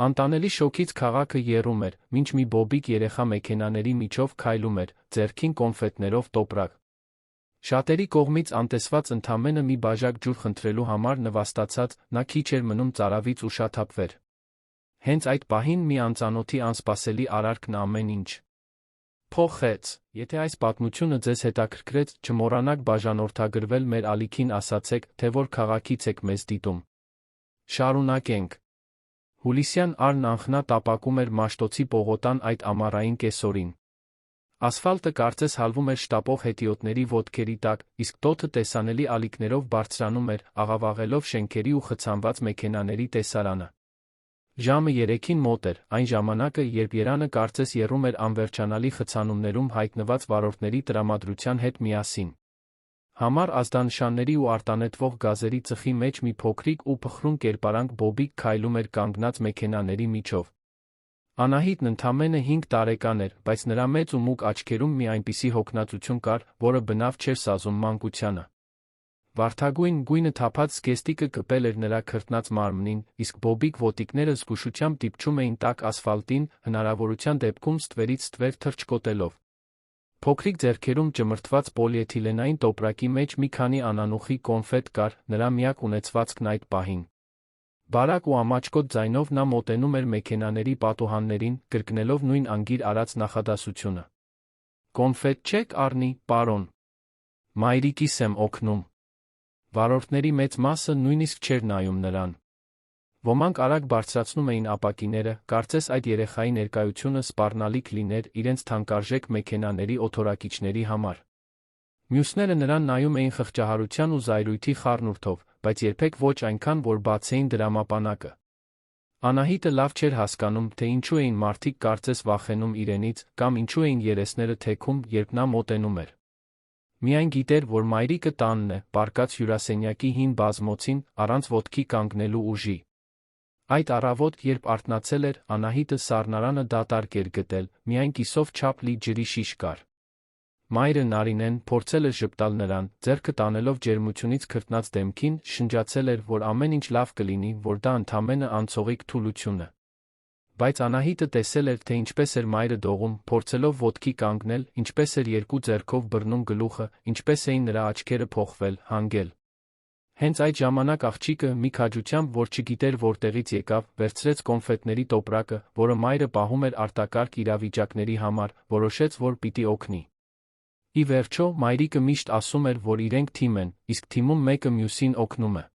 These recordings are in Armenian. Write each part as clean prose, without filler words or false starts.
Անտանելի շոկից քաղաքը եռում էր, մինչ մի բոբիկ երեխա մեքենաների միջով քայլում էր, ձեռքին կոնֆետներով տոպրակ։ Շատերի կողմից անտեսված ընդամենը մի բաժակ ջուր խնդրելու համար նվաստացած, նա քիչ էր մնում ծարավից ուշաթափվեր։ Հենց այդ պահին մի անծանոթի անսպասելի արարքն ամեն ինչ փոխեց։ Եթե այս պատմությունը ձեզ հետաքրքրեց, չմոռանաք բաժանորդագրվել մեր ալիքին, ասացեք, թե որ քաղաքից եք մեզ դիտում։ Շարունակենք։ Հուլիսյան առն անխնա տապակում էր Մաշտոցի պողոտան այդ ամառային կեսօրին։ Ասֆալտը կարծես հալվում էր շտապող հետիոտների ոտքերի տակ, իսկ տոթը տեսանելի ալիքներով բարձրանում էր, աղավաղելով շենքերի ու խցանված մեքենաների տեսարանը։ Ժամը 3-ին մոտ էր, այն ժամանակը, երբ Երանը կարծես եռում էր անվերջանալի խցանումներում հայտնված վարորդների տրամադրության հետ միասին։ Համառ ազդանշանների ու արտանետվող գազերի ծխի մեջ մի փոքրիկ ու փխրուն կերպարանք բոբիկ քայլում էր կանգնած մեքենաների միջով։ Անահիտն ընդամենը 5 տարեկան էր, բայց նրա մեծ ու մուգ աչքերում մի այնպիսի հոգնածություն կար, որը բնավ չէր սազում մանկությանը։ Վարդագույն գույնը թափած զգեստիկը կպել էր նրա քրտնած մարմնին, իսկ բոբիկ ոտիկները զգուշությամբ դիպչում էին տաք ասֆալտին, հնարավորության դեպքում ստվերից ստվեր թռչկոտելով։ Փոքրիկ ձեռքերում ճմրթված պոլիէթիլենային տոպրակի մեջ մի քանի անանուխի կոնֆետ կար, նրա միակ ունեցվածքն այդ պահին։ Բարակ ու ամաչկոտ ձայնով նա մոտենում էր մեքենաների պատուհաններին, կրկնելով նույն անգիր արած նախադասությունը։ Կոնֆետ չեք առնի, պարոն։ Մայրիկիս եմ օգնում։ Վարորդների մեծ մասը նույնիսկ չէր նայում նրան։ Ոմանք արագ բարձրացնում էին ապակիները, կարծես այդ երեխայի ներկայությունը սպառնալիք լիներ իրենց թանկարժեք մեքենաների օթորակիչների համար։ Մյուսները նրան նայում էին խղճահարության ու զայրույթի խառնուրդով, բայց երբեք ոչ այնքան, որ բացեին դրամապանակը։ Անահիտը լավ չէր հասկանում, թե ինչու էին մարդիկ կարծես վախենում իրենից, կամ ինչու էին երեսները թեքում, երբ նա մոտենում էր։ Միայն գիտեր, որ մայրիկը տանն է, պառկած հյուրասենյակի հին բազմոցին, առանց ոտքի կանգնելու ուժի։ Այդ առավոտ, երբ արթնացել էր, Անահիտը սառնարանը դատարկ էր գտել, միայն կիսով չափ լի ջրի շիշ կար։ Մայրը Նարինեն փորձել էր ժպտալ նրան, ձեռքը տանելով ջերմությունից քրտնած դեմքին, շնջացել էր, որ ամեն ինչ լավ կլինի, որ դա ընդամենը անցողիկ թուլություն է։ Բայց Անահիտը տեսել էր, թե ինչպես էր մայրը դողում, փորձելով ոտքի կանգնել, ինչպես էր երկու ձեռքով բռնում գլուխը, ինչպես էին նրա աչքերը փոխվել, հանգել։ Հենց այդ ժամանակ աղջիկը, մի քաջությամբ, որ չգիտեր որտեղից եկավ, վերցրեց կոնֆետների տոպրակը, որը մայրը պահում էր արտակարգ իրավիճակների համար, որոշեց, որ պիտի օգնի։ Ի վերջո, մայրիկը միշտ ասում էր, որ իրենք թիմ են, իսկ թիմում մեկը մյուսին օգնում է։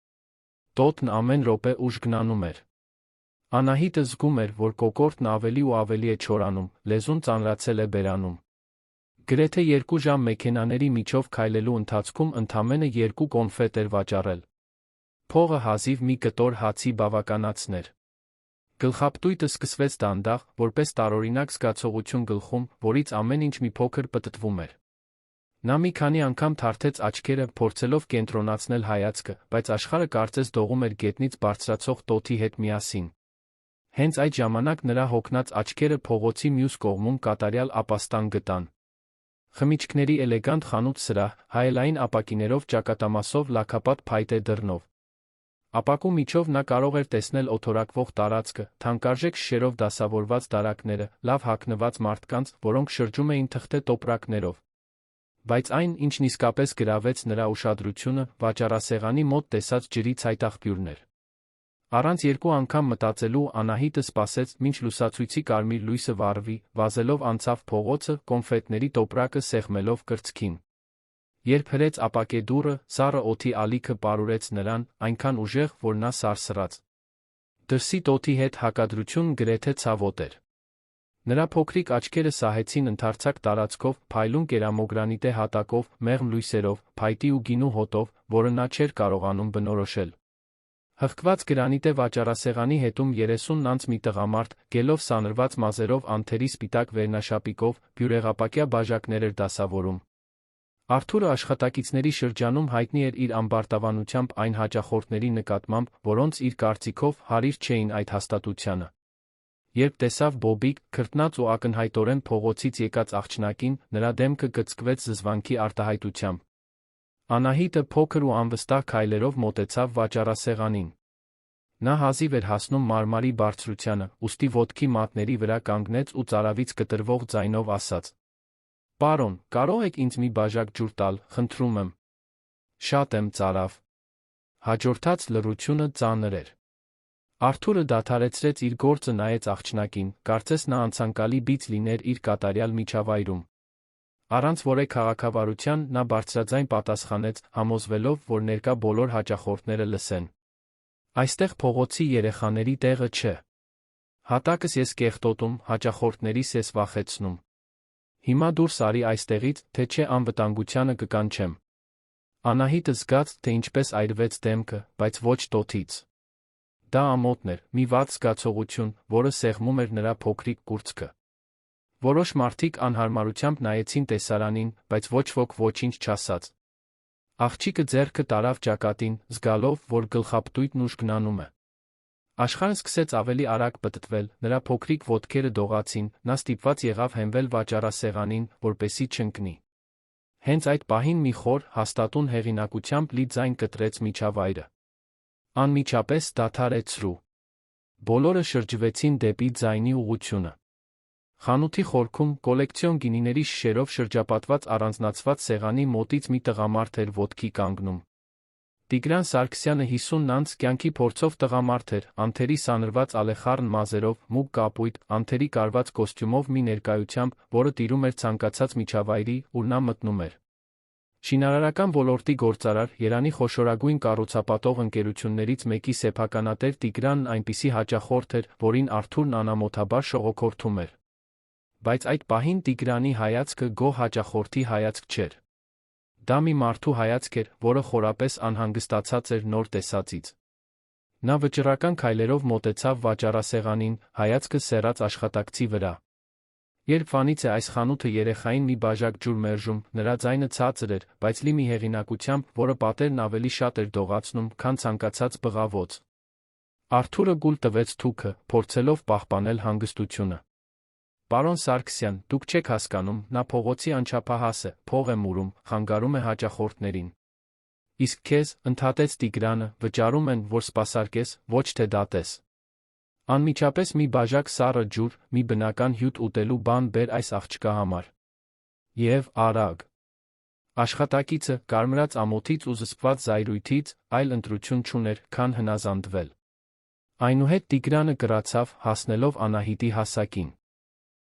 Տոտն ամեն րոպե ուժգնանում էր։ Անահիտը զգում էր, որ կոկորդն ավելի ու ավելի է չորանում, լեզուն ծանրացել է բերանում։ Գրեթե 2 ժամ մեքենաների միջով քայլելու ընթացքում ընդամենը 2 կոնֆետ էր վաճառել։ Փողը հազիվ մի կտոր հացի բավականացներ։ Գլխապտույտը սկսվեց դանդաղ, որպես տարօրինակ զգացողություն գլխում, որից ամեն ինչ մի փոքր պտտվում էր։ Նա մի քանի անգամ թարթեց աչքերը, փորձելով կենտրոնացնել հայացքը, բայց աշխարհը կարծես դողում էր գետնից բարձրացող տոթի հետ միասին։ Հենց այդ ժամանակ նրա հոգնած աչքերը փողոցի մյուս կողմում կատարյալ ապաստան գտան։ Խմիչքների էլեգանտ խանութ սրահ, հայելային ապակիներով ճակատամասով լաքապատ փայտե դռնով։ Ապակու միջով նա կարող էր տեսնել օթորակվող տարածքը, թանկարժեք շշերով դասավորված դարակները, լավ հագնված մարդկանց, որոնք շրջում էին թղթե տոպրակներով։ Բայց այն, ինչն իսկապես գրավեց նրա ուշադրությունը, վաճառասեղանի մոտ տեսած ջրի ցայտաղբյուրն էր։ Առանց 2 անգամ մտածելու Անահիտը սպասեց, մինչ լուսացույցի կարմիր լույսը վառվի, վազելով անցավ փողոցը, կոնֆետների տոպրակը սեղմելով կրծքին։ Երբ հրեց ապակե դուռը, սառը օդի ալիքը պարուրեց նրան, այնքան ուժեղ, որ նա սարսռաց։ Դրսի տոթի հետ հակադրությունն գրեթե ցավոտ էր։ Նրա փոքրիկ աչքերը սահեցին ընդարձակ տարածքով, փայլուն կերամոգրանիտե հատակով, մեղմ լույսերով, փայտի ու գինու հոտով, որը նա չէր կարողանում բնորոշել։ Հղկված գրանիտե վաճառասեղանի հետում 30-ն անց մի տղամարդ, գելով սանրված մազերով անթերի սպիտակ վերնաշապիկով, բյուրեղապակյա բաժակներ էր դասավորում։ Արթուրը աշխատակիցների շրջանում հայտնի էր իր ամբարտավանությամբ այն հաճախորդների նկատմամբ, որոնց իր կարծիքով հարիր չէին այդ հաստատությանը։ Երբ տեսավ բոբիկ, քրտնած ու ակնհայտորեն փողոցից եկած աղջնակին, նրա դեմքը գծկվեց զզվանքի Նա հազիվ էր հասնում մարմարի բարձրությանը, ուստի ոտքի մատների վրա կանգնեց ու ծարավից կտրվող ձայնով ասաց. «Պարոն, կարող եք ինձ մի բաժակ ջուր տալ, խնդրում եմ»։ «Շատ եմ, ծարավ»։ Հաջորդած լռությունը ծանր էր։ Արթուրը դադարեցրեց իր գործը, նայեց աղջնակին, կարծես նա անցանկալի բիծ լիներ իր կատարյալ միջավայրում։ Առանց որևէ քաղաքավարության նա բարձրաձայն պատասխանեց, համոզվելով, որ ներկա բոլոր հաճախորդները լսեն. «Այստեղ փողոցի երեխաների տեղը չէ։ Հատակս ես կեղտոտում, հաճախորդներիս ես վախեցնում։ Հիմա դուրս արի այստեղից, թե չէ անվտանգությանը կկանչեմ»։ Անահիտը զգաց, թե ինչպես այրվեց դեմքը, բայց ոչ տոթից։ Դա ամոթն էր, մի վատ զգացողություն, որը սեղմում էր նրա փոքրիկ կուրծքը։ Որոշ մարդիկ անհարմարությամբ նայեցին տեսարանին, բայց ոչ ոք ոչինչ չասաց։ Աղջիկը ձեռքը տարավ ճակատին, զգալով, որ գլխապտույտն ուժգնանում է։ Աշխարհն սկսեց ավելի արագ պտտվել, նրա փոքրիկ ոտքերը դողացին, նա ստիպված եղավ հենվել վաճառասեղանին, որպեսզի չընկնի։ Հենց այդ պահին մի խոր, հաստատուն հեղինակությամբ լի ձայն կտրեց միջավայրը։ Անմիջապես դադարեցրու։ Բոլորը շրջվեցին դեպի ձայնի ուղղությունը։ Խանութի խորքում, կոլեկցիոն գինիների շշերով շրջապատված առանձնացված սեղանի մոտից մի տղամարդ էր ոտքի կանգնում։ Տիգրան Սարգսյանը 50 անց կյանքի փորձով տղամարդ էր, անթերի սանրված ալեխառն մազերով, մուգ կապույտ, անթերի կարված կոստյումով մի ներկայությամբ, որը տիրում էր ցանկացած միջավայրի, ուր նա մտնում էր։ Շինարարական ոլորտի գործարար, Երանի խոշորագույն կառուցապատող ընկերություններից մեկի սեփականատեր Տիգրանն այնպիսի հաճախորդ էր, որին Արթուրն անամոթաբար շողոքորթում էր։ Բայց այդ պահին Տիգրանի հայացքը գոհ հաճախորդի հայացք չէր։ Դա մի մարդու հայացք էր, որը խորապես անհանգստացած էր նոր տեսածից։ Նա վճռական քայլերով մոտեցավ վաճառասեղանին, հայացքը սեռած աշխատակցի վրա։ Երբ վանից է այս խանութը երեխային մի բաժակ ջուր մերժում, նրա ձայնը ցածր էր, բայց լի մի հեղինակությամբ, որը պատերն ավելի շատ էր դողացնում, քան ցանկացած բղավոց։ Արթուրը գուլ տվեց թուքը, փորձելով պահպանել հանգստությունը։ «Պարոն Սարգսյան, դուք չեք հասկանում, նա փողոցի անչափահաս է, փող եմ ուրում, խանգարում է հաճախորդներին»։ «Իսկ քեզ», ընդհատեց Տիգրանը, «վճարում են, որ սպասարկես, ոչ թե դատես։ Անմիջապես մի բաժակ սառը ջուր, մի բնական հյութ ուտելու բան բեր այս աղջկա համար։ Եվ արագ»։ Աշխատակիցը, կարմրած ամոթից ու զսպված զայրույթից, այլ ընտրություն չուներ, քան հնազանդվել։ Այնուհետ Տիգրանը կռացավ, հասնելով Անահիտի հասակին։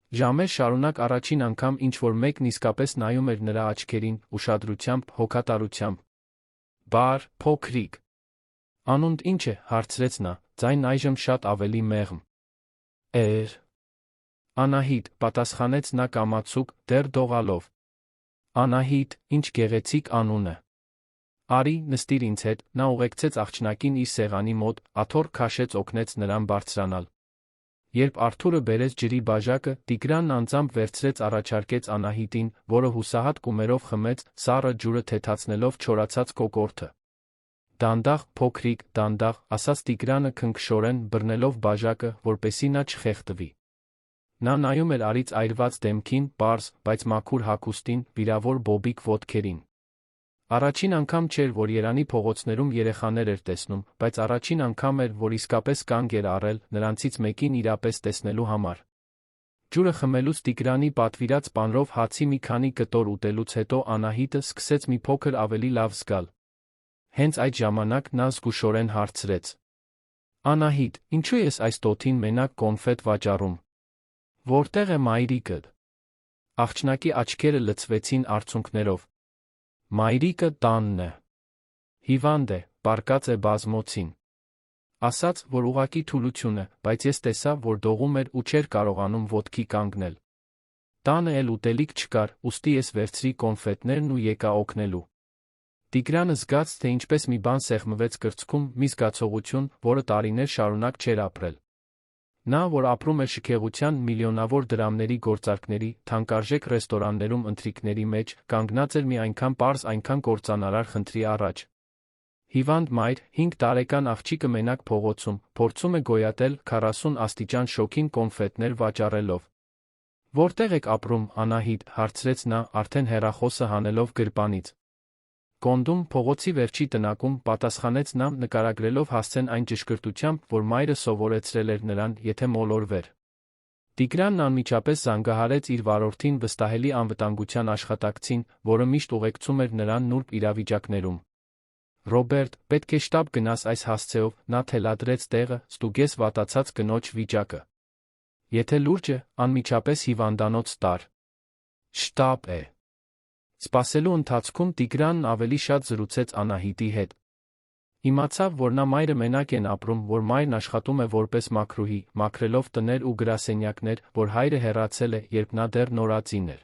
Ժամեր շարունակ առաջին անգամ ինչ-որ մեկն իսկապես նայում էր նրա աչքերին, ուշադրությամբ, հոգատարությամբ։ «Բար, փոքրիկ»։ «Անունդ ինչ է», հարցրեց նա, ձայնն այժմ շատ ավելի մեղմ։ «Անահիտ», պատասխանեց նա կամացուկ, դեռ դողալով։ «Անահիտ, ինչ գեղեցիկ անուն է։ Արի, նստիր ինձ հետ»։ Նա ուղեկցեց աղջնակին իր սեղանի մոտ, աթոռ քաշեց, օգնեց նրան բարձրանալ։ Երբ Արթուրը բերեց ջրի բաժակը, Տիգրանն անձամբ վերցրեց, առաջարկեց Անահիտին, որը հուսահատ կումերով խմեց, սառը ջուրը թեթացնելով չորացած կոկորդը։ «Դանդաղ, փոքրիկ, դանդաղ», ասաց Տիգրանը քնքշորեն, բռնելով բաժակը, որպեսզի նա չխեղդվի։ Նա նայում էր արից այրված դեմքին, պարզ, բայց մաքուր հագուստին, վիրավոր բոբիկ ոտքերին։ Առաջին անգամ չէր, որ Երանի փողոցներում երեխաներ էր տեսնում, բայց առաջին անգամ էր, որ իսկապես կանգ էր առել, նրանցից մեկին իրապես տեսնելու համար։ Ջուրը խմելուց Տիգրանի պատվիրած պանրով հացի մի քանի կտոր ուտելուց հետո Անահիտը սկսեց մի փոքր ավելի լավ զգալ։ Հենց այդ ժամանակ նա զգուշորեն հարցրեց. «Անահիտ, ինչու ես այս տոթին մենակ կոնֆետ վաճառում։ Որտեղ է մայրիկդ»։ Աղջնակի աչքերը լցվեցին արցունքներով։ «Մայրիկը տանն է։ Հիվանդ է, պառկած է բազմոցին»։ Ասաց, որ ուղղակի թուլություն է, բայց ես տեսա, որ դողում էր ու չէր կարողանում ոտքի կանգնել։ Տանը էլ ուտելիք չկար, ուստի ես վերցրի կոնֆետներն ու եկա օգնելու։ Տիգրանը զգաց, թե ինչպես մի բան սեղմվեց կրծքում, մի զգացողություն, որը տարիներ շարունակ չէր ապրել։ Նա, որ ապրում էր շքեղության, միլիոնավոր դրամների գործարքների, թանկարժեք ռեստորաններում ընթրիքների մեջ, կանգնած էր մի այնքան պարզ, այնքան կործանարար խնդրի առաջ։ Հիվանդ մայր, 5 տարեկան աղջիկը մենակ փողոցում, փորձում է գոյատել 40 աստիճան շոգին կոնֆետներ վաճառելով։ «Որտեղ եք ապրում, Անահիտ», հարցրեց նա, արդեն հեռախոսը հանելով գրպանից։ Կոնդում փողոցի վերջի տնակում պատասխանեց նա նկարագրելով հասցեն այն ճշգրտությամբ, որ մայրը սովորեցրել էր նրան, եթե մոլորվեր։ Տիգրանն անմիջապես զանգահարեց իր վարորդին վստահելի անվտանգության աշխատակցին, որը միշտ ուղեկցում էր նրան նուրբ իրավիճակներում։ Ռոբերտ, պետք է շտապ գնաս այս հասցեով, նա թելադրեց տեղը, ստուգես վատացած կնոջ վիճակը։ Եթե լուրջ է, անմիջապես հիվանդանոց տար։ Շտապ է։ Սպասելու ընթացքում Տիգրանն ավելի շատ զրուցեց Անահիտի հետ։ Իմացավ, որ նա մայրը մենակ են ապրում, որ մայրն աշխատում է որպես մաքրուհի, մաքրելով տներ ու գրասենյակներ, որ հայրը հեռացել է, երբ նա դեռ նորածին էր։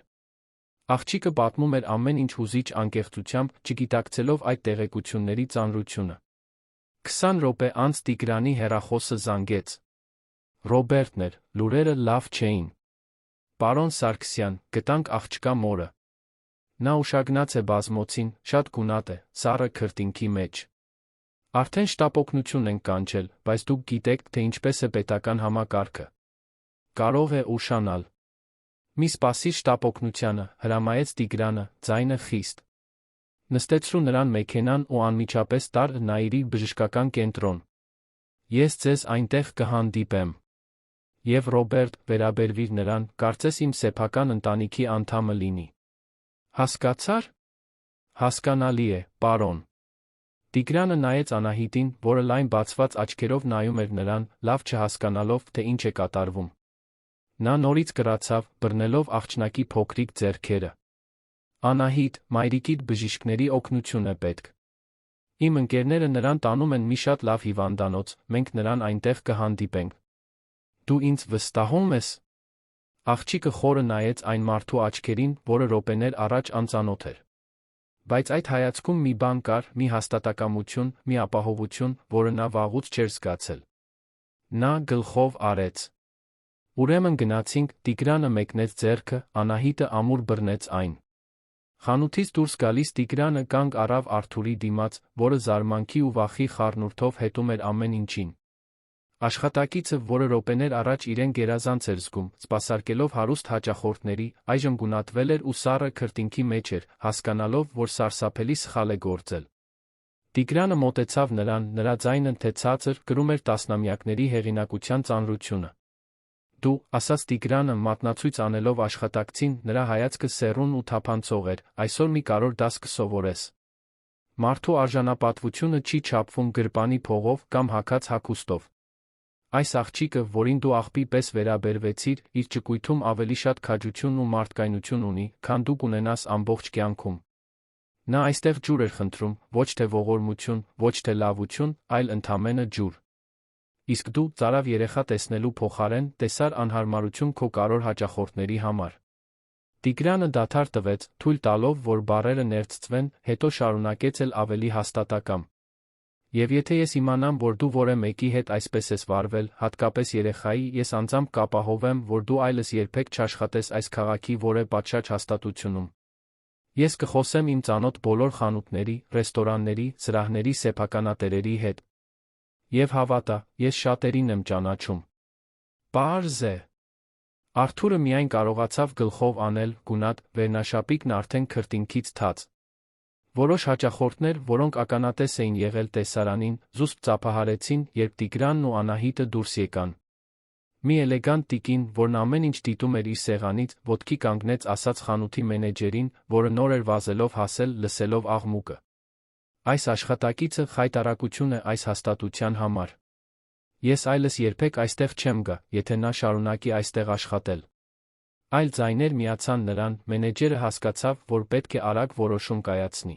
Աղջիկը պատմում էր ամեն ինչ հուզիչ անկեղծությամբ, չգիտակցելով այդ տեղեկությունների ծանրությունը։ 20 րոպե անց Տիգրանի հեռախոսը զանգեց։ Ռոբերտն էր, լուրերը լավ չէին։ Պարոն Սարգսյան, գտանք աղջկա մորը։ Նա ուշագնաց է բազմոցին, շատ գունատ է, սառը քրտինքի մեջ։ Արդեն շտապօգնություն ենք կանչել, բայց դուք գիտեք, թե ինչպես է պետական համակարգը։ Կարող է ուշանալ։ Մի սպասիր շտապօգնությանը, հրամայեց Տիգրանը, ձայնը խիստ։ Նստեցրու նրան մեքենան ու անմիջապես տար նայիրի բժշկական կենտրոն։ Ես ձեզ այնտեղ կհանդիպեմ։ Եվ Ռոբերտ, վերաբերվիր նրան, կարծես իմ սեփական ընտանիքի անդամը լինի։ Հասկացար։ Հասկանալի է, պարոն։ Տիգրանը նայեց Անահիտին, որը լայն բացված աչքերով նայում էր նրան, լավ չհասկանալով, թե ինչ է կատարվում։ Նա նորից կռացավ, բռնելով աղջնակի փոքրիկ ձեռքերը։ Անահիտ, մայրիկիդ բժիշկների օգնություն է պետք։ Իմ ընկերները նրան տանում են մի շատ լավ հիվանդանոց, մենք նրան այնտեղ կհանդիպենք։ Դու ինձ վստահում ես։ Աղջիկը խորը նայեց այն մարդու աչքերին, որը րոպեներ առաջ անծանոթ էր։ Բայց այդ հայացքում մի բան կար, մի հաստատակամություն, մի ապահովություն, որը նա վաղուց չէր զգացել։ Նա գլխով արեց։ Ուրեմն գնացինք, Տիգրանը մեկնեց ձեռքը, Անահիտը ամուր բռնեց այն։ Խանութից դուրս գալիս Տիգրանը կանգ առավ Արթուրի դիմաց, որը զարմանքի ու վախի խառնուրդով հետում էր ամեն ինչին։ Աշխատակիցը, որը րոպեներ առաջ իրեն գերազանց էր զգում, սպասարկելով հարուստ հաճախորդների, այժմ գունատվել էր ու սառը քրտինքի մեջ էր, հասկանալով, որ սարսափելի սխալ է գործել։ Տիգրանը մոտեցավ նրան, նրա ձայնը թե ցածր, կրում էր տասնամյակների հեղինակության ծանրությունը։ Դու, ասաց Տիգրանը, մատնացույց անելով աշխատակցին, նրա հայացքը սեռուն ու թափանցող էր, այսօր մի կարևոր դաս կսովորես։ Մարդու արժանապատվությունը չի չափվում գրպանի փողով կամ հագած հագուստով։ Այս աղջիկը, որին դու աղբի պես վերաբերվեցիր, իր ճկույթում ավելի շատ քաջություն ու մարդկայնություն ունի, քան դու կունենաս ամբողջ կյանքում։ Նա այստեղ ջուր էր խնդրում, ոչ թե ողորմություն, ոչ թե լավություն, այլ ընդամենը ջուր։ Իսկ դու, ծարավ երեխա տեսնելու փոխարեն, տեսար անհարմարություն քո կարևոր հաճախորդների համար։ Տիգրանը դադար տվեց, թույլ տալով, որ բառերը ներծծվեն, հետո շարունակեց էլ ավելի հաստատակամ։ Եվ եթե ես իմանամ, որ դու որևէ մեկի հետ այսպես ես վարվել, հատկապես երեխայի, ես անձամբ կապահովեմ, որ դու այլս երբեք չաշխատես այս քաղաքի որևէ պատշաճ հաստատությունում։ Ես կխոսեմ իմ ծանոթ բոլոր խանութների, ռեստորանների, սրահների սեփականատերերի հետ։ Եվ հավատա, ես շատերին եմ ճանաչում։ Պարզ է։ Արթուրը միայն կարողացավ գլխով անել, գունատ, վերնաշապիկն արդեն քրտինքից թաց։ Որոշ հաճախորդներ, որոնք ականատես էին եղել տեսարանին, զուսպ ծափահարեցին, երբ Տիգրանն ու Անահիտը դուրս եկան։ Մի էլեգանտ տիկին, որն ամեն ինչ դիտում էր իր սեղանից, ոտքի կանգնեց ասաց խանութի մենեջերին, որը նոր էր վազելով հասել, լսելով աղմուկը։ Այս աշխատակիցը խայտառակություն է այս հաստատության համար։ Ես այլս երբեք այստեղ չեմ գա, եթե նա շարունակի այստեղ աշխատել։ Այլ ձայներ միացան նրան, մենեջերը հասկացավ, որ պետք է արագ որոշում կայացնի։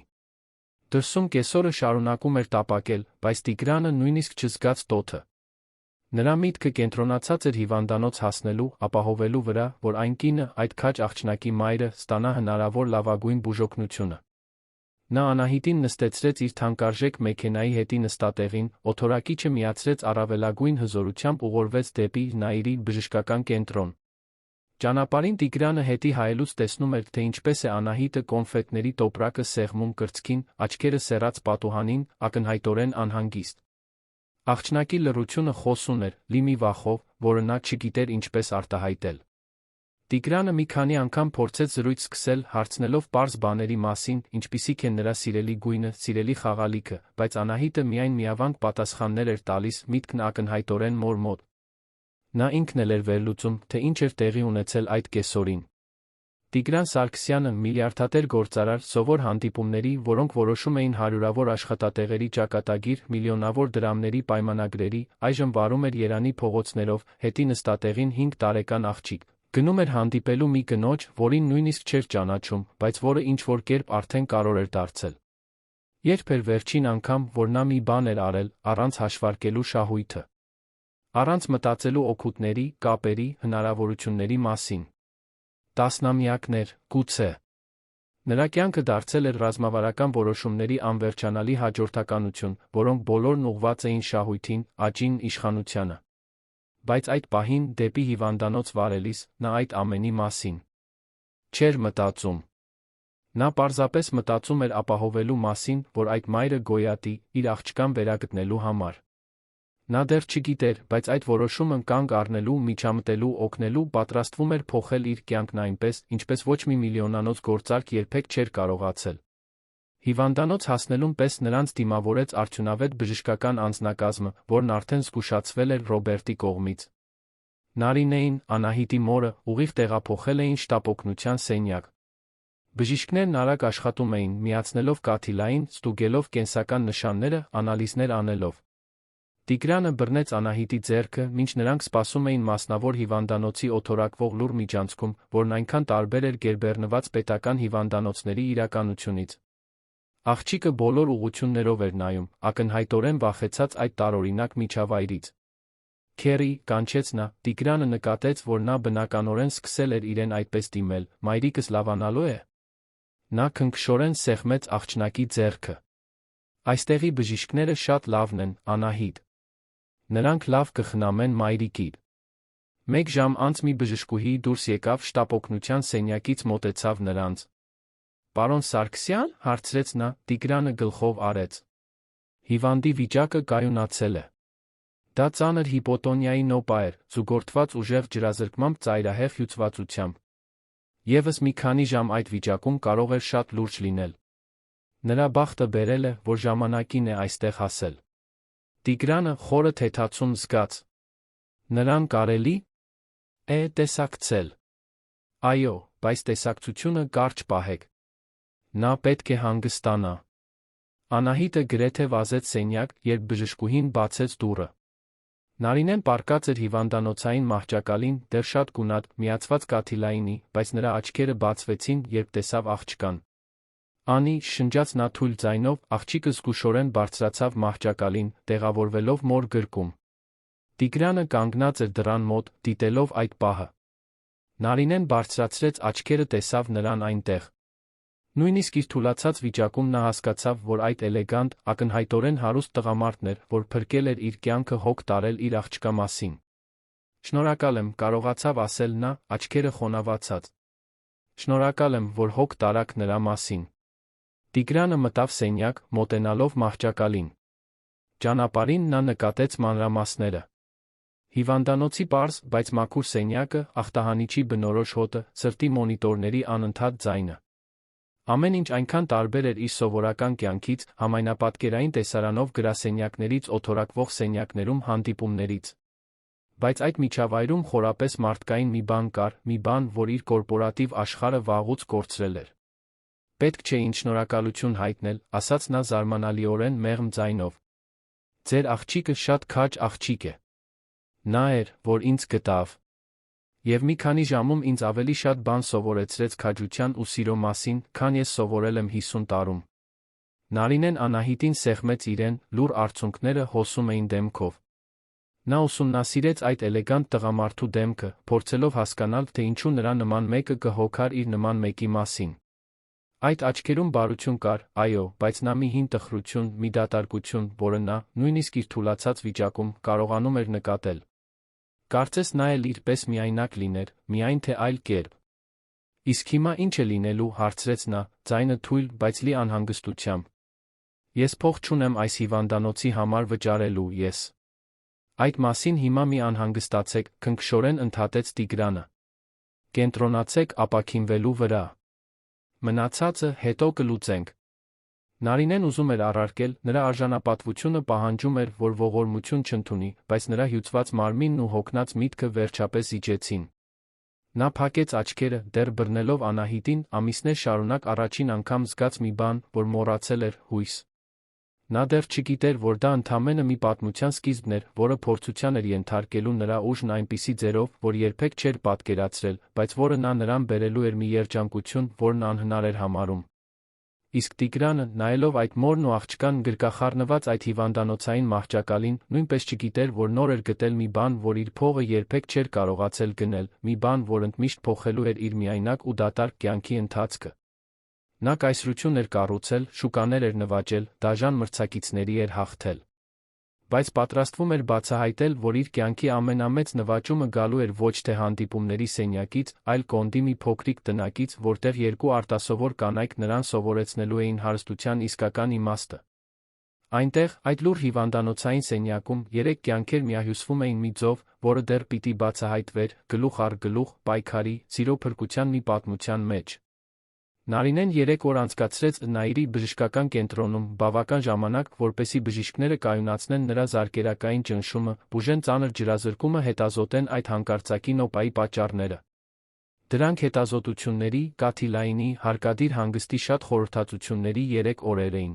Դրսում կեսօրը շարունակում էր տապակել, բայց Տիգրանը նույնիսկ չզգաց տոթը։ Նրա միտքը կենտրոնացած էր հիվանդանոց հասնելու, ապահովելու վրա, որ այն կինը, այդ քաջ աղջնակի մայրը, ստանա հնարավոր լավագույն բուժօգնությունը։ Նա Անահիտին նստեցրեց իր թանկարժեք մեքենայի հետի նստատեղին, օթորակիչը միացրեց առավելագույն հզորությամբ ուղղորվեց դեպի Նայիրի բժշկական կենտրոն։ Ճանապարհին Տիգրանը հետի հայելուց տեսնում էր, թե ինչպես է Անահիտը կոնֆետների տոպրակը սեղմում կրծքին, աչքերը սեռած պատուհանին, ակնհայտորեն անհանգիստ։ Աղջնակի լռությունը խոսուն էր, լի մի վախով, որը նա չգիտեր ինչպես արտահայտել։ Տիգրանը մի քանի անգամ փորձեց զրույց սկսել, հարցնելով պարզ բաների մասին, ինչպիսիք են նրա սիրելի գույնը, սիրելի խաղալիքը, բայց Անահիտը միայն միավանք պատասխաններ էր տալիս, միտքն ակնհայտորեն մոր մոտ։ Նա ինքն էլ էր վերլուծում, թե ինչ էր տեղի ունեցել այդ կեսօրին։ Տիգրան Սարգսյանը, միլիարդատեր գործարար, սովոր հանդիպումների, որոնք որոշում էին հարյուրավոր աշխատատեղերի ճակատագիր, միլիոնավոր դրամների պայմանագրերի, այժմ վարում էր Երանի փողոցներով, հետի նստատեղին 5 տարեկան աղջիկ։ Գնում էր հանդիպելու մի կնոջ, որին նույնիսկ չէր ճանաչում, բայց որը ինչ-որ կերպ արդեն կարոր էր դարձել։ Երբ էր վերջին անգամ, որ նա մի բան էր արել, առանց հաշվարկելու շահույթը, առանց մտածելու օգուտների, կապերի, հնարավորությունների մասին։ Տասնամյակներ, գուցե։ Նրա կյանքը դարձել էր ռազմավարական որոշումների անվերջանալի հաջորդականություն, որոնք բոլորն ուղղված էին շահույթին, աճին, իշխանությանը։ Բայց այդ պահին, դեպի հիվանդանոց վարելիս, նա այդ ամենի մասին չէր մտածում։ Նա պարզապես մտածում էր ապահովելու մասին, որ այդ մայրը գոյատի, իր աղջկան վերագտնելու համար։ Նա դեռ չգիտեր, բայց այդ որոշումը կանգ առնելու, միջամտելու, օգնելու պատրաստվում էր փոխել իր կյանքն այնպես, ինչպես ոչ մի միլիոնանոց գործարք երբեք չէր կարողացել։ Հիվանդանոց հասնելուն պես նրանց դիմավորեց արդյունավետ բժշկական անձնակազմը, որն արդեն զգուշացվել էր Ռոբերտի կողմից։ Նարինեին, Անահիտի մորը, ուղիղ տեղափոխել էին շտապօգնության սենյակ։ Բժիշկներն արագ աշխատում էին, միացնելով կաթիլային, ստուգելով կենսական նշանները, անալիզներ անելով։ Տիգրանը բռնեց Անահիտի ձեռքը, մինչ նրանք սպասում էին մասնավոր հիվանդանոցի օդորակվող լուռ միջանցքում, որն այնքան տարբեր էր գերբեռնված պետական հիվանդանոցների իրականությունից։ Աղջիկը բոլոր ուղղություններով էր նայում, ակնհայտորեն վախեցած այդ տարօրինակ միջավայրից։ Քերի, կանչեց նա, Տիգրանը նկատեց, որ նա բնականորեն սկսել էր իրեն այդպես դիմել, մայրիկս լավանալու է։ Նա քնքշորեն սեղմեց աղջնակի ձեռքը։ Այստեղի բժիշկները շատ լավն են, Անահիտ։ Նրանք լավ կխնամեն մայրիկին։ 1 ժամ անց մի բժշկուհի դուրս եկավ շտապօգնության սենյակից, մոտեցավ նրանց։ Պարոն Սարգսյան, հարցրեց նա, Տիգրանը գլխով արեց։ Հիվանդի վիճակը կայունացել է։ Դա ծանր հիպոտոնիայի նոպա էր, զուգորդված ուժեղ ջրազրկմամբ ծայրահեղ հյուծվածությամբ։ Եվս մի քանի ժամ այդ վիճակում կարող էր շատ լուրջ լինել։ Նրա բախտը բերել է, որ ժամանակին է այստեղ հասել։ Տիգրանը խորը թեթացում զգաց։ Նրան կարելի է տեսակցել։ Այո, բայց տեսակցությունը կարճ պահեք։ Նա պետք է հանգստանա։ Անահիտը գրեթե վազեց սենյակ, երբ բժշկուհին բացեց դուռը։ Նարինեն պառկած էր հիվանդանոցային մահճակալին, դեռ շատ գունատ, միացված կաթիլայինի, բայց նրա աչքերը բացվեցին, երբ տեսավ աղջկան։ Անի, շնջաց նա թույլ ձայնով, աղջիկը զգուշորեն բարձրացավ մահճակալին, տեղավորվելով մոր գրկում։ Տիգրանը կանգնած էր դռան մոտ, դիտելով այդ պահը։ Նարինեն բարձրացրեց աչքերը, տեսավ նրան այնտեղ։ Նույնիսկ իր թուլացած վիճակում նա հասկացավ, որ այդ էլեգանտ, ակնհայտորեն հարուստ տղամարդն էր, որ փրկել էր իր կյանքը հոգ տարել իր աղջկա մասին։ Շնորհակալ եմ, կարողացավ ասել նա, աչքերը խոնավացած։ Շնորհակալ եմ, որ հոգ տարաք նրա մասին։ Տիգրանը մտավ սենյակ, մոտենալով մահճակալին։ Ճանապարհին նա նկատեց մանրամասները։ Հիվանդանոցի պարզ, բայց մաքուր սենյակը, ախտահանիչի բնորոշ հոտը, սրտի մոնիտորների անընդհատ ձայնը։ Ամեն ինչ այնքան տարբեր էր իր սովորական կյանքից, համայնապատկերային տեսարանով գրասենյակներից օդորակվող սենյակներում հանդիպումներից։ Բայց այդ միջավայրում խորապես մարդկային մի բան կար, մի բան, որ իր կորպորատիվ աշխարհը վաղուց կորցրել էր։ Պետք չէ ինձ շնորհակալություն հայտնել, ասաց նա զարմանալիորեն մեղմ ձայնով։ Ձեր աղջիկը շատ քաջ աղջիկ է։ Նա էր, որ ինձ գտավ։ Եվ մի քանի ժամում ինձ ավելի շատ բան սովորեցրեց քաջության ու սիրո մասին, քան ես սովորել եմ 50 տարում։ Նարինեն Անահիտին սեղմեց իրեն, լուռ արցունքները հոսում էին դեմքով։ Նա ուսումնասիրեց այդ էլեգանտ տղամարդու դեմքը, փորձելով հասկանալ, թե ինչու նրա նման մեկը կհոգար իր նման մեկի մասին։ Այդ աչքերում բարություն կար, այո, բայց նա մի հին տխրություն, մի դատարկություն, որը նա, նույնիսկ իր թուլացած վիճակում, կարողանում էր նկատել։ Կարծես նա էլ իր պես միայնակ լիներ, միայն թե այլ կերպ։ Իսկ հիմա ինչ է լինելու, հարցրեց նա, ձայնը թույլ, բայց լի անհանգստությամբ։ Ես փող չունեմ այս հիվանդանոցի համար վճարելու, ես։ Այդ մասին հիմա մի անհանգստացեք, քնքշորեն ընդհատեց Տիգրանը։ Կենտրոնացեք ապաքինվելու վրա։ Մնացածը հետո կլուծենք։ Նարինեն ուզում էր առարկել, նրա արժանապատվությունը պահանջում էր, որ ողորմություն չընդունի, բայց նրա հյուծված մարմինն ու հոգնած միտքը վերջապես իջեցին։ Նա փակեց աչքերը, դեռ բռնելով Անահիտին, ամիսներ շարունակ առաջին անգամ զգաց մի բան, որ մոռացել էր՝ հույս։ Նա դեռ չգիտեր, որ դա ընդամենը մի պատմության սկիզբն էր, որը փորձության էր ենթարկելու նրա ուժն այնպիսի ձերով, որ երբեք չէր պատկերացրել, բայց որը նրան բերելու էր մի երջանկություն, որն անհնար էր համարում։ Իսկ Տիգրանը, նայելով այդ մորն ու աղջկան գրկախառնված այդ հիվանդանոցային մահճակալին, նույնպես չգիտեր, որ նոր էր գտել մի բան, որ իր փողը երբեք չէր կարողացել գնել, մի բան, որ ընդմիշտ փոխելու էր իր միայնակ ու դատարկ կյանքի ընթացքը։ Նա կայսրություն էր կառուցել, շուկաներ էր նվաճել, դաժան մրցակիցների էր հաղթել։ Բայց պատրաստվում էր բացահայտել, որ իր կյանքի ամենամեծ նվաճումը գալու էր ոչ թե հանդիպումների սենյակից, այլ կոնդի մի փոքրիկ տնակից, որտեղ երկու արտասովոր կանայք նրան սովորեցնելու էին հարստության իսկական իմաստը։ Այնտեղ, այդ լուռ հիվանդանոցային սենյակում, 3 կյանքեր միահյուսվում էին մի ձով, որը դեռ պիտի բացահայտվեր, գլուխ առ գլուխ, պայքարի, սիրո փրկության մի պատմության մեջ։ Նարինեն 3 օր անցկացրեց Նայիրի բժշկական կենտրոնում, բավական ժամանակ, որպեսզի բժիշկները կայունացնեն նրա զարկերակային ճնշումը, բուժեն ծանր ջրազրկումը, հետազոտեն այդ հանկարծակի նոպայի պատճառները։ Դրանք հետազոտությունների, կաթիլայինի, հարկադիր հանգստի շատ խորհրդածությունների 3 օրեր էին։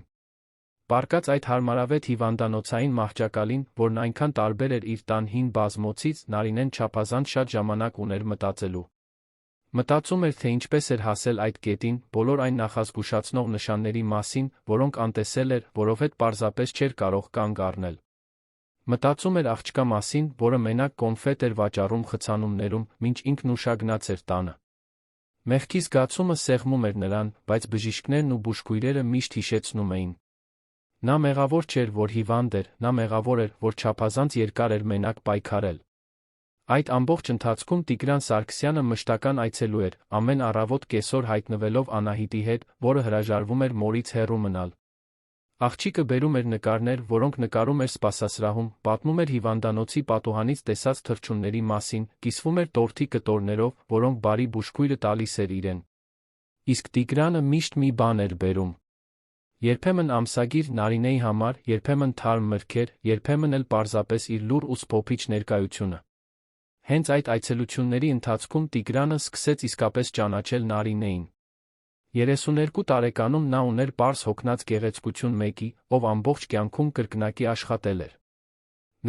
Պառկած այդ հարմարավետ հիվանդանոցային մահճակալին, որն այնքան տարբեր էր իր տան հին բազմոցից, Նարինեն չափազանց շատ ժամանակ ուներ մտածելու։ Մտածում էր, թե ինչպես էր հասել այդ կետին, բոլոր այն նախազգուշացնող նշանների մասին, որոնք անտեսել էր, որովհետև պարզապես չէր կարող կանգ առնել։ Մտածում էր աղջկա մասին, որը մենակ կոնֆետ էր վաճառում խցանումներում, մինչ ինքն ուշագնաց էր տանը։ Մեղքի զգացումը սեղմում էր նրան, բայց բժիշկներն ու բուժքույրերը միշտ հիշեցնում էին։ Նա մեղավոր չէր, որ հիվանդ էր, նա մեղավոր էր, որ չափազանց երկար էր մենակ պայքարել։ Այդ ամբողջ ընթացքում Տիգրան Սարգսյանը մշտական այցելու էր, ամեն առավոտ կեսօր հայտնվելով Անահիտի հետ, որը հրաժարվում էր մորից հեռու մնալ։ Աղջիկը բերում էր նկարներ, որոնք նկարում էր սպասասրահում, պատմում էր հիվանդանոցի պատուհանից տեսած թռչունների մասին, կիսվում էր տորթի կտորներով, որոնք բարի բուժքույրը տալիս էր իրեն։ Իսկ Տիգրանը միշտ մի բան էր բերում։ Երբեմն ամսագիր Նարինեի համար, երբեմն թարմ մրգեր, երբեմն էլ պարզապես իր լուռ ու սփոփիչ ներկայությունը։ Հենց այդ այցելությունների ընթացքում Տիգրանը սկսեց իսկապես ճանաչել Նարինեին։ 32 տարեկանում նա ուներ պարզ հոգնած գեղեցկություն մեկի, ով ամբողջ կյանքում կրկնակի աշխատել էր։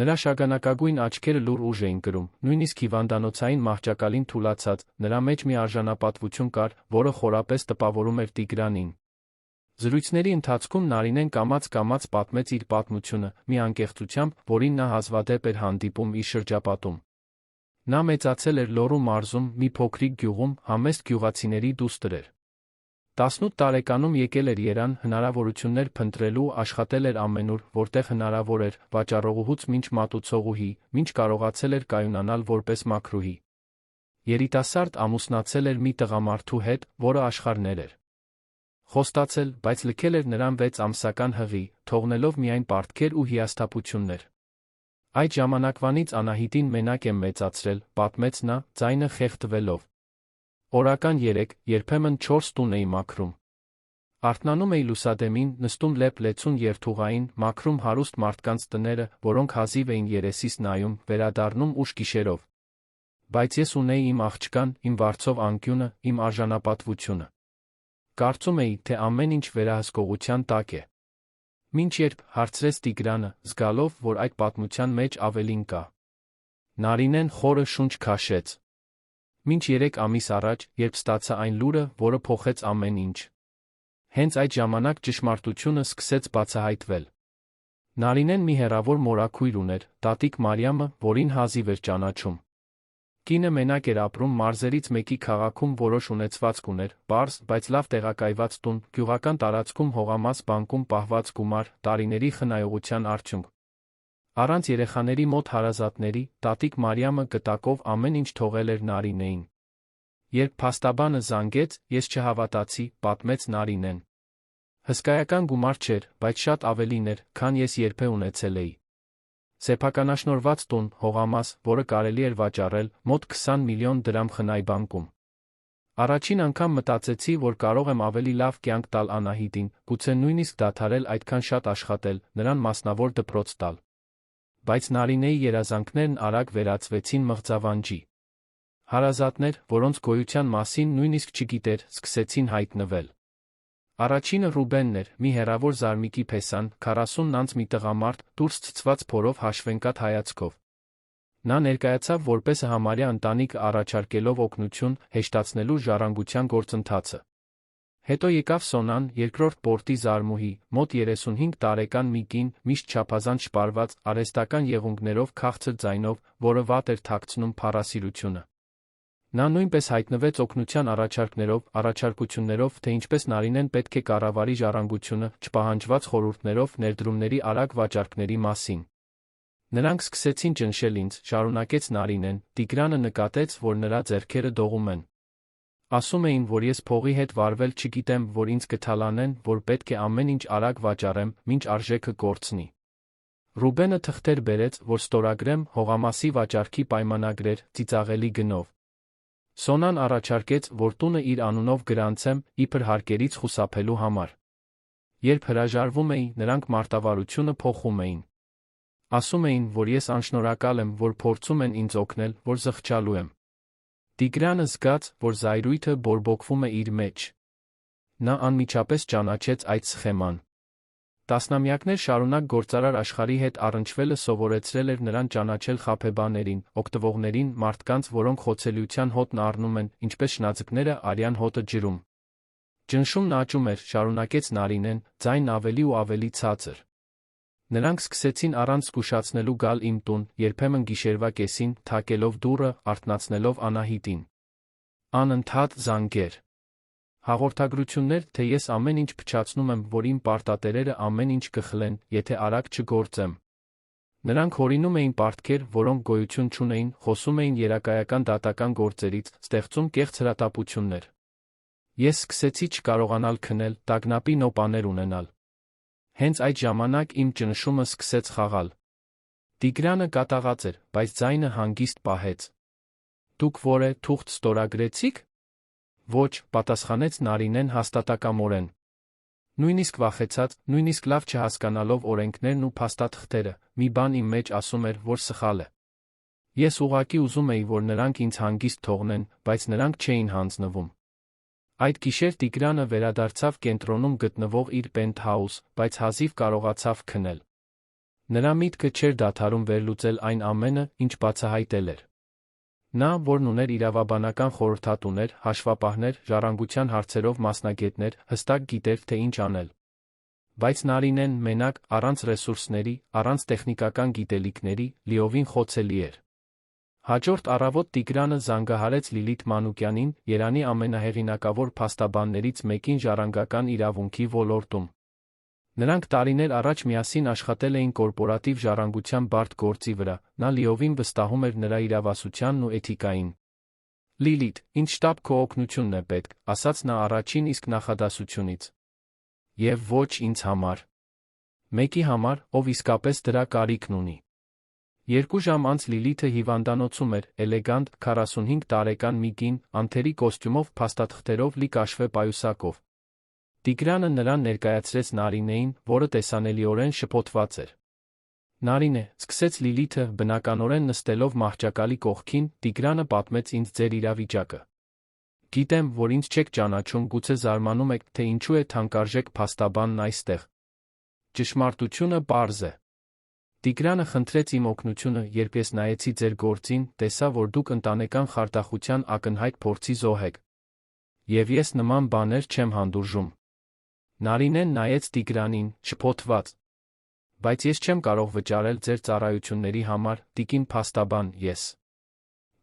Նրա շագանակագույն աչքերը լուռ ուժ էին կրում, նույնիսկ հիվանդանոցային մահճակալին թուլացած, նրա մեջ մի արժանապատվություն կար, որը խորապես տպավորում էր Տիգրանին։ Զրույցների ընթացքում Նարինեն կամաց-կամաց պատմեց իր պատմությունը, մի անկեղծությամբ, որին նա հազվադեպ էր հանդիպում իր շրջապատում։ Նա մեծացել էր Լոռու մարզում, մի փոքրիկ գյուղում, համեստ գյուղացիների դուստր էր։ 18 տարեկանում եկել էր Երան, հնարավորություններ փնտրելու, աշխատել էր ամենուր, որտեղ հնարավոր էր, վաճառողուհուց մինչ մատուցողուհի, մինչ կարողացել էր կայունանալ որպես մաքրուհի։ Երիտասարդ ամուսնացել էր մի տղամարդու հետ, որը աշխարհներ էր։ Խոստացել, բայց լքել էր նրան 6 ամսական հղի, թողնելով միայն պարտքեր ու հիասթափություններ։ Այդ ժամանակվանից Անահիտին մենակ եմ մեծացրել, պատմեց նա, ձայնը խեղդվելով։ Օրական 3, երբեմն 4 տուն էի մաքրում։ Արթնանում էի լուսադեմին, նստում լեփ-լեցուն երթուղային, մաքրում հարուստ մարդկանց տները, որոնք հազիվ էին երեսիս նայում, վերադառնում ուշ գիշերով։ Բայց ես ունեի իմ աղջկան, իմ վարձով անկյունը, իմ արժանապատվությունը։ Կարծում էի, թե ամեն ինչ վերահսկողության տակ է։ Մինչ երբ, հարցրեց Տիգրանը, զգալով, որ այդ պատմության մեջ ավելին կա։ Նարինեն խորը շունչ քաշեց։ Մինչ 3 ամիս առաջ, երբ ստացա այն լուրը, որը փոխեց ամեն ինչ։ Հենց այդ ժամանակ ճշմարտությունը սկսեց բացահայտվել։ Նարինեն մի հեռավոր մորաքույր ուներ, տատիկ Մարիամը, որին հազիվ էր ճանաչում։ Կինը մենակ էր ապրում մարզերից մեկի քաղաքում որոշ ունեցվածք ուներ, պարզ, բայց լավ տեղակայված տուն, գյուղական տարածքում հողամաս բանկում պահված գումար, տարիների խնայողության արդյունք։ Առանց երեխաների մոտ հարազատների, տատիկ Մարիամը գտակով ամեն ինչ թողել էր Նարինեին։ Երբ փաստաբանը զանգեց, ես չհավատացի, պատմեց Նարինեն։ Հսկայական գումար չէր, բայց շատ ավելին էր, քան ես երբե ունեցել էի։ Սեփականաշնորհված տուն, հողամաս, որը կարելի էր վաճառել, մոտ 20 միլիոն դրամ խնայ բանկում։ Առաջին անգամ մտածեցի, որ կարող եմ ավելի լավ կյանք տալ Անահիտին, գուցե նույնիսկ դադարել այդքան շատ աշխատել, նրան մասնավոր դպրոց տալ։ Բայց Նարինեի երազանքներն արագ վերածվեցին մղձավանջի։ Հարազատներ, որոնց գոյության մասին նույնիսկ չգիտեր, սկսեցին հայտնվել։ Առաջինը Ռուբենն էր, մի հեռավոր զարմիկի փեսան, 40 անց մի տղամարդ, դուրս ցցված փորով հաշվենկատ հայացքով։ Նա ներկայացավ որպես համարյա ընտանիք առաջարկելով օգնություն, հեշտացնելու ժառանգության գործընթացը։ Հետո եկավ Սոնան, երկրորդ պորտի զարմուհի, մոտ 35 տարեկան մի կին, միշտ չափազանց շպարված, արհեստական եղունգներով, քաղցր ձայնով, որը վատ էր թաքցնում փառասիրությունը։ Նա նույնպես հայտնվեց օգնության առաջարկություններով, թե ինչպես Նարինեն պետք է կառավարի ժառանգությունը, չպահանջված խորհուրդներով, ներդրումների արագ վաճառքների մասին։ Նրանք սկսեցին ճնշել ինձ, շարունակեց Նարինեն, Տիգրանը նկատեց, որ նրա ձեռքերը դողում են։ Ասում էին, որ ես փողի հետ վարվել չգիտեմ, որ ինձ կթալանեն, որ պետք է ամեն ինչ արագ վաճառեմ, մինչ արժեքը կորցնի։ Ռուբենը թղթեր բերեց, որ ստորագրեմ, հողամասի վաճառքի պայմանագրեր, ծիծաղելի գնով։ Սոնան առաջարկեց, որ տունը իր անունով գրանցեմ, իբր հարկերից խուսափելու համար։ Երբ հրաժարվում էի, նրանք մարտավարությունը փոխում էին։ Ասում էին, որ ես անշնորհակալ եմ, որ փորձում են ինձ օգնել, որ զղջալու եմ։ Տիգրանը զգաց, որ զայրույթը բորբոքվում է իր մեջ։ Նա անմիջապես ճանաչեց այդ սխեման։ Տասնամյակներ շարունակ գործարար աշխարհի հետ առնչվելը սովորեցրել էր նրան ճանաչել խաբեբաներին, օգտվողներին, մարդկանց, որոնք խոցելիության հոտն առնում են, ինչպես շնաձկները արյան հոտը ջրում։ Ճնշումն աճում էր, շարունակեց Նարինեն, ձայնն ավելի ու ավելի ցածր։ Նրանք սկսեցին առանց զգուշացնելու գալ իմ տուն, երբեմն գիշերվա կեսին, թակելով դուռը, արթնացնելով Անահիտին։ Անընդհատ զանգեր։ Հաղորդագրություններ, թե ես ամեն ինչ փչացնում եմ, որ իմ պարտատերերը ամեն ինչ կխլեն, եթե արագ չգործեմ։ Նրանք հորինում էին պարտքեր, որոնք գոյություն չունեին, խոսում էին երակայական դատական գործերից, ստեղծում կեղծ հրատապություններ։ Ես սկսեցի չկարողանալ քնել, տագնապի նոպաներ ունենալ։ Հենց այդ ժամանակ իմ ճնշումը սկսեց խաղալ։ Տիգրանը կատաղած էր, բայց ձայնը հանգիստ պահեց։ Դուք որ է թուղթ ստորագրեցիք։ Ոչ, պատասխանեց Նարինեն հաստատակամորեն։ Նույնիսկ վախեցած, նույնիսկ լավ չհասկանալով օրենքներն ու փաստաթղթերը, մի բան իմ մեջ ասում էր, որ սխալ է։ Ես ուղղակի ուզում էի, որ նրանք ինձ հանգիստ թողնեն, բայց նրանք չէին հանձնվում։ Այդ գիշեր Տիգրանը վերադարձավ կենտրոնում գտնվող իր պենթհաուս, բայց հազիվ կարողացավ քնել։ Նրա միտքը չէր դադարում վերլուծել այն ամենը, ինչ բացահայտել էր։ Նա, որն ուներ իրավաբանական խորհրդատուներ, հաշվապահներ, ժառանգության հարցերով մասնագետներ, հստակ գիտեր, թե ինչ անել։ Բայց Նարինեն մենակ, առանց ռեսուրսների, առանց տեխնիկական գիտելիքների, լիովին խոցելի էր։ Հաջորդ առավոտ Տիգրանը զանգահարեց Լիլիթ Մանուկյանին, Երանի ամենահեղինակավոր փաստաբաններից մեկին ժառանգական իրավունքի ոլորտում։ Նրանք տարիներ առաջ միասին աշխատել էին կորպորատիվ ժառանգության բարդ գործի վրա, նա լիովին վստահում էր նրա իրավասությանն ու էթիկային։ Լիլիթ, ինձ շտապ քո օգնությունն է պետք, ասաց նա առաջին իսկ նախադասությունից։ Եվ ոչ ինձ համար։ Մեկի համար, ով իսկապես դրա կարիքն ունի։ 2 ժամ անց Լիլիթը հիվանդանոցում էր, էլեգանտ, 45 տարեկան մի կին, անթերի կոստյումով, փաստաթղթերով լի կաշվե պայուսակով։ Տիգրանը նրան ներկայացրեց Նարինեին, որը տեսանելիորեն շփոթված էր։ Նարինե, սկսեց Լիլիթը, բնականորեն նստելով մահճակալի կողքին, Տիգրանը պատմեց ինձ ձեր իրավիճակը։ Գիտեմ, որ ինձ չեք ճանաչում, գուցե զարմանում եք, թե ինչու է թանկարժեք փաստաբանն այստեղ։ Ճշմարտությունը պարզ է։ Տիգրանը խնդրեց իմ օգնությունը, երբ ես նայեցի ձեր գործին, տեսա, որ դուք ընտանեկան խարդախության ակնհայտ փորձի զոհ եք։ Եվ ես նման բաներ չեմ հանդուրժում։ Նարինեն նայեց Տիգրանին, շփոթված։ Բայց ես չեմ կարող վճարել ձեր ծառայությունների համար, տիկին փաստաբան, ես։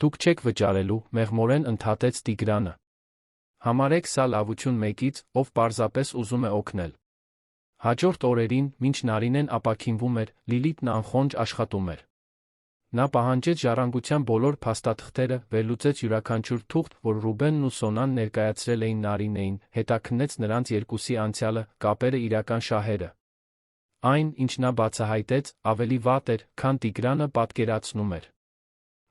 Դուք չեք վճարելու, մեղմորեն ընդհատեց Տիգրանը։ Համարեք սա լավություն մեկից, ով պարզապես ուզում է օգնել։ Հաջորդ օրերին, մինչ Նարինեն ապաքինվում էր, Լիլիթն անխոնջ աշխատում էր։ Նա պահանջեց ժառանգության բոլոր փաստաթղթերը, վերլուծեց յուրաքանչյուր թուղթ, որ Ռուբենն ու Սոնան ներկայացրել էին Նարինեին, հետաքննեց նրանց երկուսի անցյալը, կապերը, իրական շահերը։ Այն, ինչ նա բացահայտեց, ավելի վատ էր, քան Տիգրանը պատկերացնում էր։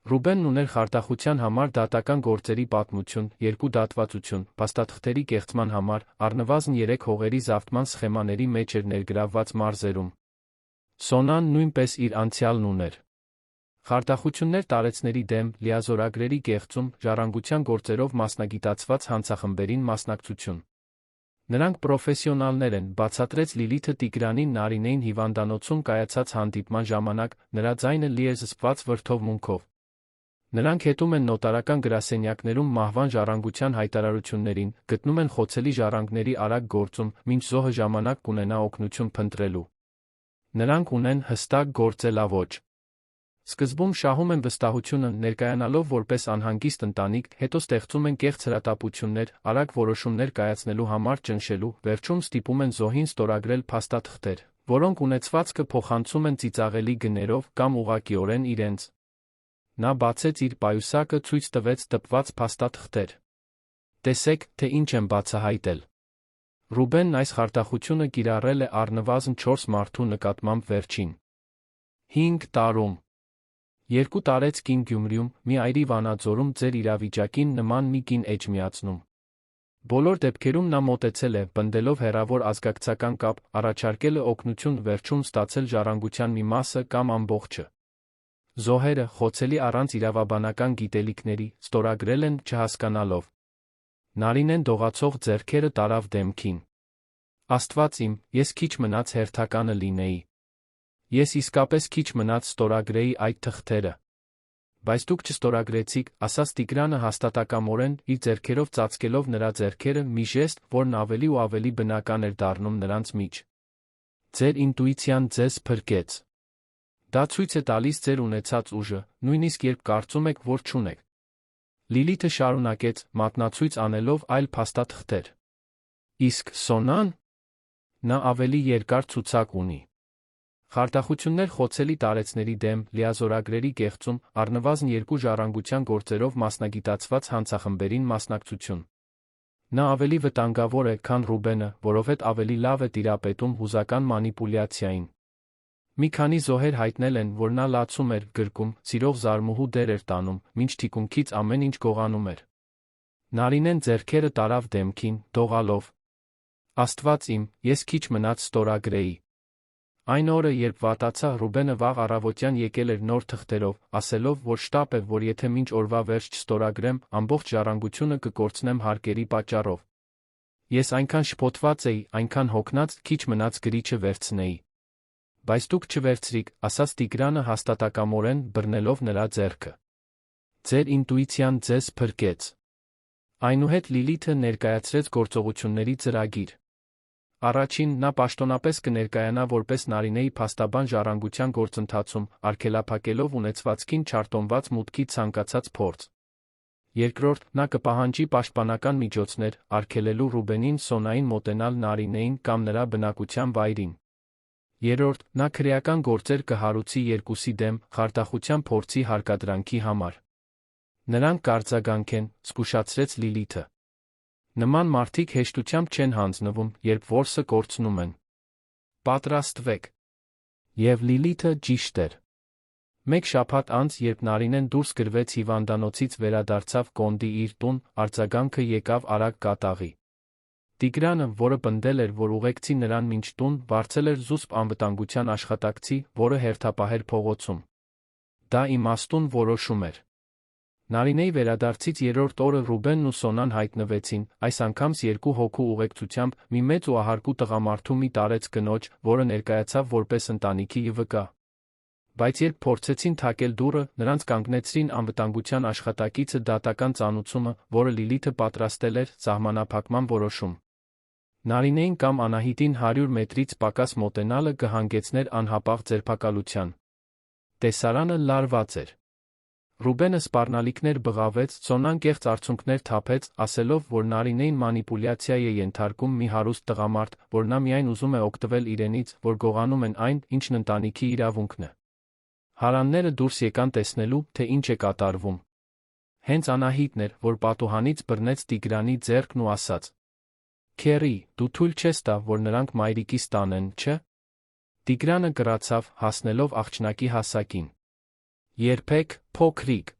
Ռուբենն ուներ խարդախության համար դատական գործերի պատմություն, 2 դատվածություն, փաստաթղթերի կեղծման համար, առնվազն 3 հողերի զավթման սխեմաների մեջ էր ներգրավված մարզերում։ Սոնան նույնպես իր անցյալն ուներ։ Խարդախություններ տարեցների դեմ, լիազորագրերի կեղծում, ժառանգության գործերով մասնագիտացված հանցախմբերին մասնակցություն։ Նրանք պրոֆեսիոնալներ են, բացատրեց Լիլիթը Տիգրանին Նարինեին հիվանդանոցում կայացած հանդիպման ժամանակ, նրա ձայնը լի էր զսպված վրդովմունքով։ Նրանք հետում են նոտարական գրասենյակներում մահվան ժառանգության հայտարարություններին, գտնում են խոցելի ժառանգների արագ գործում, մինչ զոհը ժամանակ կունենա օգնություն փնտրելու։ Նրանք ունեն հստակ գործելաոճ։ Սկզբում շահում են վստահությունը, ներկայանալով որպես անհանգիստ ընտանիք, հետո ստեղծում են կեղծ հրատապություններ, արագ որոշումներ կայացնելու համար ճնշելու, վերջում ստիպում են զոհին ստորագրել փաստաթղթեր, որոնք ունեցվածքը փոխանցում են ծիծաղելի գներով կամ ուղղակիորեն իրենց։ Նա բացեց իր պայուսակը, ցույց տվեց տպված փաստաթղթեր։ Տեսեք, թե ինչ եմ բացահայտել։ Ռուբենն այս խարդախությունը կիրառել է առնվազն 4 մարդու նկատմամբ վերջին 5 տարում։ 2 տարեց կին Գյումրիում, մի այրի Վանաձորում ձեր իրավիճակին նման մի կին էջ միացնում։ Բոլոր դեպքերում նա մոտեցել է, պնդելով հեռավոր ազգակցական կապ, առաջարկել է օգնություն, վերջում ստացել ժառանգության մի մասը կամ ամբողջը։ Զոհերը, խոցելի առանց իրավաբանական գիտելիքների, ստորագրել են, չհասկանալով։ Նարինեն դողացող ձեռքերը տարավ դեմքին։ Աստված իմ, ես քիչ մնաց հերթականը լինեի։ Ես իսկապես քիչ մնաց ստորագրեի այդ թղթերը։ Բայց դուք չստորագրեցիք, ասաց Տիգրանը հաստատակամորեն, իր ձեռքերով ծածկելով նրա ձեռքերը, մի ժեստ, որն ավելի ու ավելի բնական էր դառնում նրանց միջ։ Ձեր ինտուիցիան ձեզ փրկեց։ Դա ցույց է տալիս ձեր ունեցած ուժը, նույնիսկ երբ կարծում եք, որ չունեք։ Լիլիթը շարունակեց, մատնացույց անելով այլ փաստաթղթեր։ Իսկ Սոնան։ Նա ավելի երկար ցուցակ ունի։ Խարդախություններ խոցելի տարեցների դեմ, լիազորագրերի կեղծում, առնվազն 2 ժառանգության գործերով մասնագիտացված հանցախմբերին մասնակցություն։ Նա ավելի վտանգավոր է, քան Ռուբենը, որովհետև ավելի լավ է տիրապետում հուզական մանիպուլյացիային։ Մի քանի զոհեր հայտնել են, որ նա լացում էր, գրկում, սիրող զարմուհու դեր էր տանում, մինչ թիկունքից ամեն ինչ գողանում էր։ Նարինեն ձեռքերը տարավ դեմքին, դողալով։ Աստված իմ, ես քիչ մնաց ստորագրեի։ Այն օրը, երբ վատացա, Ռուբենը վաղ առավոտյան եկել էր նոր թղթերով, ասելով, որ շտապ է, որ եթե մինչ օրվա վերջ չստորագրեմ, ամբողջ ժառանգությունը կկորցնեմ հարկերի պատճառով։ Ես այնքան շփոթված էի, այնքան հոգնած, քիչ մնաց գրիչը վերցնեի։ Բայց դուք չվերցրիք, ասաց Տիգրանը հաստատակամորեն, բռնելով նրա ձեռքը։ Ձեր ինտուիցիան ձեզ փրկեց։ Այնուհետ Լիլիթը ներկայացրեց գործողությունների ծրագիր։ Առաջին, նա պաշտոնապես կներկայանա որպես Նարինեի փաստաբան ժառանգության գործընթացում, արգելափակելով ունեցվածքին չարտոնված մուտքի ցանկացած փորձ։ Երկրորդ, նա կպահանջի պաշտպանական միջոցներ, արգելելու Ռուբենին Սոնային մոտենալ Նարինեին կամ նրա բնակության վայրին։ Երրորդ, նա քրեական գործեր կհարուցի երկուսի դեմ, խարդախության փորձի հարկադրանքի համար։ Նրանք կարձագանքեն, զգուշացրեց Լիլիթը։ Նման մարդիկ հեշտությամբ չեն հանձնվում, երբ որսը կորցնում են։ Պատրաստվեք։ Եվ Լիլիթը ճիշտ էր։ Մեկ շաբաթ անց, երբ Նարինեն դուրս գրվեց հիվանդանոցից վերադարձավ Կոնդի իր տուն, արձագանքը եկավ արագ կատաղի։ Տիգրանը, որը պնդել էր, որ ուղեկցի նրան մինչ տուն, վարձել էր զուսպ անվտանգության աշխատակցի, որը հերթապահեր փողոցում։ Դա իմաստուն որոշում էր։ Նարինեի վերադարձից 3-րդ օրը Ռուբենն ու Սոնան հայտնվեցին, այս անգամ 2 հոգու ուղեկցությամբ, մի մեծ ու ահարկու տղամարդու մի տարեց կնոջ, որը ներկայացավ որպես ընտանիքի վկա։ Բայց երբ փորձեցին թակել դուռը, նրանց կանգնեցրին անվտանգության աշխատակիցը դատական ծանուցումը, որը Լիլիթը պատրաստել էր, սահմանափակման որոշում։ Նարինեին կամ Անահիտին 100 մետրից պակաս մոտենալը կհանգեցներ անհապաղ ձերբակալության։ Տեսարանը լարված էր։ Ռուբենը սպառնալիքներ բղավեց, Սոնան կեղծ արցունքներ թափեց, ասելով, որ Նարինեին մանիպուլյացիայի է ենթարկում մի հարուստ տղամարդ, որ նա միայն ուզում է օգտվել իրենից, որ գողանում են այն, ինչն ընտանիքի իրավունքն է։ Հարանները դուրս եկան տեսնելու, թե ինչ է կատարվում։ Հենց Անահիտն էր, որ պատուհանից բռնեց Տիգրանի ձեռքն ու ասաց. Քերի, դու թույլ չես տա, որ նրանք մայրիկիս տանեն, չէ՞։ Տիգրանը կռացավ, հասնելով աղջնակի հասակին։ Երբեք, փոքրիկ։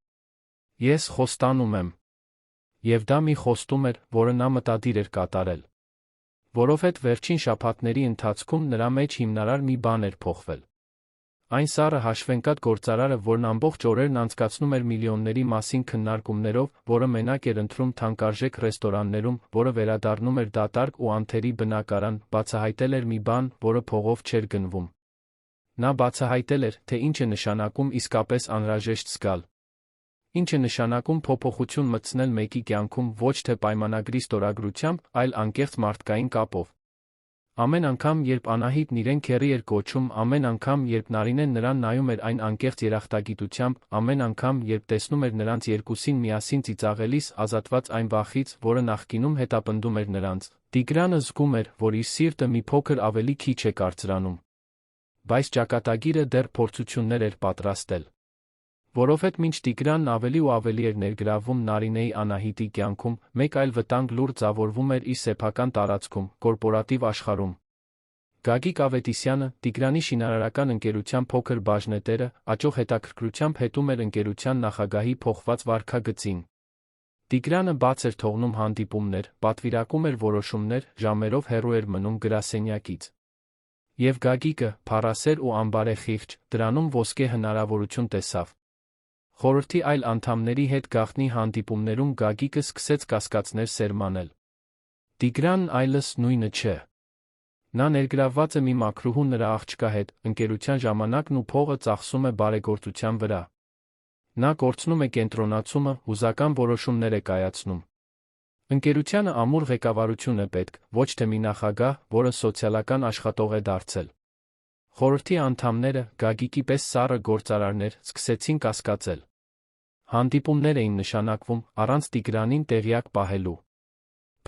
Ես խոստանում եմ։ Եվ դա մի խոստում էր, որը նա մտադիր էր կատարել։ Որովհետև վերջին շաբաթների ընթացքում նրա մեջ հիմնարար մի բան էր փոխվել։ Այն սառը հաշվենկատ գործարարը, որն ամբողջ օրերն անցկացնում էր միլիոնների մասին քննարկումներով, որը մենակ էր ընտրում թանկարժեք ռեստորաններում, որը վերադառնում էր դատարկ ու անթերի բնակարան, բացահայտել էր մի բան, որը փողով չէր գնվում։ Նա բացահայտել էր, թե ինչ է նշանակում իսկապես անհրաժեշտ զգալ։ Ինչ է նշանակում փոփոխություն մտցնել մեկի կյանքում ոչ թե պայմանագրի ստորագրությամբ, այլ անկեղծ մարդկային կապով։ Ամեն անգամ, երբ Անահիտն իրեն քեռի էր կոչում, ամեն անգամ, երբ Նարինեն նրան նայում էր այն անկեղծ երախտագիտությամբ, ամեն անգամ, երբ տեսնում էր նրանց երկուսին միասին ծիծաղելիս, ազատված այն վախից, որը նախկինում հետապնդում էր նրանց, Տիգրանը զգում էր, որ իր սիրտը մի փոքր ավելի քիչ է կարծրանում։ Բայց ճակատագիրը դեռ փորձություններ էր պատրաստել։ Որովհետև մինչ Տիգրանն ավելի ու ավելի էր ներգրավվում Նարինեի Անահիտի կյանքում, մեկ այլ վտանգ լուր ձավորվում էր իր սեփական տարածքում, կորպորատիվ աշխարհում։ Գագիկ Ավետիսյանը, Տիգրանի շինարարական ընկերության փոքր բաժնետերը, աճող հետաքրքրությամբ հետում էր ընկերության նախագահի փոխված վարքագծին։ Տիգրանը բաց էր թողնում հանդիպումներ, պատվիրակում էր որոշումներ, ժամերով հեռու էր մնում գրասենյակից։ Եվ Գագիկը, փառասեր ու անբարեխիղճ, դրանում ոսկե հնարավորություն տեսավ։ Խորհրդի այլ անդամների հետ գաղտնի հանդիպումներում Գագիկը սկսեց կասկածներ սերմանել։ Տիգրանն այլս նույնը չէ։ Նա ներգրավված է մի մաքրուհու նրա աղջկա հետ, ընկերության ժամանակն ու փողը ծախսում է բարեգործության վրա։ Նա կորցնում է կենտրոնացումը, հուզական որոշումներ է կայացնում։ Ընկերությանը ամուր ղեկավարություն է պետք, ոչ թե մի նախագահ, որը սոցիալական աշխատող է դարձել։ Խորհրդի անդամները, Գագիկի պես սառը գործարարներ, սկսեցին կասկածել։ Հանդիպումներ էին նշանակվում, առանց Տիգրանին տեղյակ պահելու։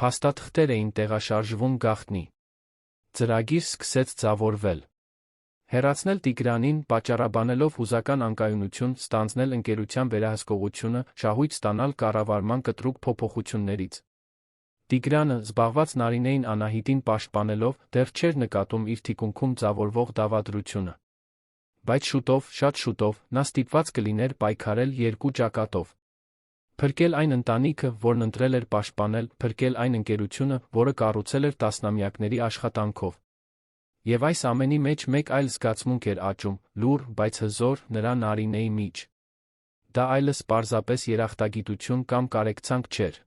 Փաստաթղթեր էին տեղաշարժվում գաղտնի։ Ծրագիր սկսեց ձավորվել։ Հեռացնել Տիգրանին, պատճառաբանելով հուզական անկայունություն, ստանձնել ընկերության վերահսկողությունը, շահույթ ստանալ կառավարման կտրուկ փոփոխություններից։ Տիգրանը, զբաղված Նարինեին Անահիտին պաշտպանելով, դեռ չէր նկատում իր թիկունքում ձավորվող դավադրությունը։ Բայց շուտով, շատ շուտով, նա ստիպված կլիներ պայքարել երկու ճակատով։ Փրկել այն ընտանիքը, որն ընտրել էր պաշտպանել, փրկել այն ընկերությունը, որը կառուցել էր տասնամյակների աշխատանքով։ Եվ այս ամենի մեջ մեկ այլ զգացմունք էր աճում, լուռ, բայց հզոր, նրա Նարինեի մեջ։ Դա այլս պարզապես երախտագիտություն կամ կարեկցանք չէր։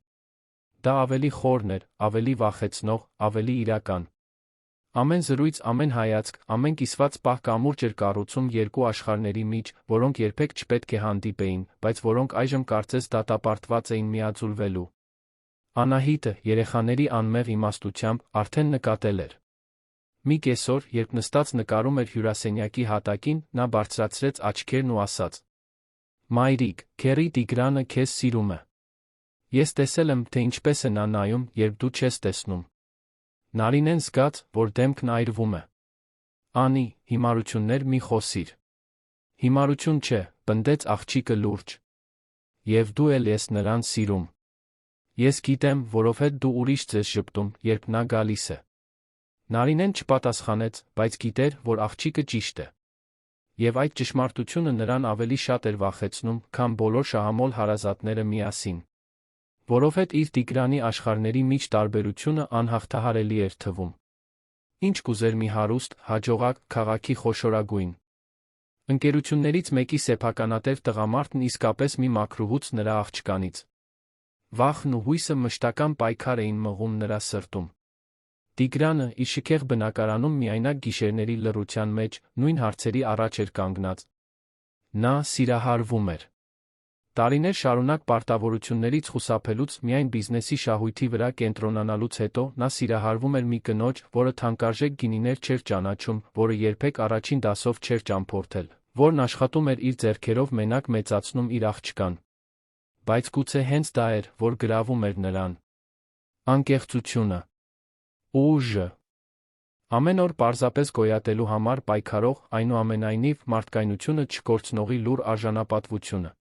Դա ավելի խորն էր, ավելի վախեցնող, ավելի իրական։ Ամեն զրույց, ամեն հայացք, ամեն կիսված պահ կամուրջ էր կառուցում երկու աշխարհների մեջ, որոնք երբեք չպետք է հանդիպեին, բայց որոնք այժմ կարծես դատապարտված էին միաձուլվելու։ Անահիտը, երեխաների անմեղ իմաստությամբ, արդեն նկատել էր։ Մի կեսօր, երբ նստած նկարում էր հյուրասենյակի հատակին, նա բարձրացրեց աչքերն ու ասաց. «Մայրիկ, քեռի Տիգրանը քեզ սիրում է։ Ես տեսել եմ, թե ինչպես է նա նայում, երբ դու չես տեսնում»։ Նարինեն զգաց, որ դեմքն այրվում է։ «Անի, հիմարություններ մի խոսիր»։ «Հիմարություն չէ», պնդեց աղջիկը լուրջ։ «Եվ դու էլ ես նրան սիրում։ Ես գիտեմ, որովհետև դու ուրիշ ես ժպտում, երբ նա գալիս է»։ Նարինեն չպատասխանեց, բայց գիտեր, որ աղջիկը ճիշտ է։ Եվ այդ ճշմարտությունը նրան ավելի շատ էր վախեցնում, քան բոլոր շահամոլ հարազատները միասին։ Որովհետև իր Տիգրանի աշխարհների միջ տարբերությունը անհաղթահարելի էր թվում։ Ինչ կուզեր մի հարուստ, հաջողակ, քաղաքի խոշորագույն ընկերություններից մեկի սեփականատեր տղամարդն իսկապես մի մաքրուհուց նրա աղջկանից։ Վախն ու հույսը մշտական պայքար էին մղում նրա սրտում։ Տիգրանը, իր շքեղ բնակարանում միայնակ գիշերների լռության մեջ, նույն հարցերի առաջ էր կանգնած։ Նա սիրահարվում էր։ Տարիներ շարունակ պարտավորություններից խուսափելուց, միայն բիզնեսի շահույթի վրա կենտրոնանալուց հետո, նա սիրահարվում էր մի կնոջ, որը թանկարժեք գինիներ չէր ճանաչում, որը երբեք առաջին դասով չէր ճամփորդել, որն աշխատում էր իր ձեռքերով մենակ մեծացնում իր աղջկան։ Բայց գուցե հենց դա էր, որ գրավում էր նրան։ Անկեղծությունը։ Ուժը։ Ամեն օր պարզապես գոյատելու համար պայքարող, այնուամենայնիվ, մարդկայնությունը չկորցնողի լուռ արժանապատվությունը։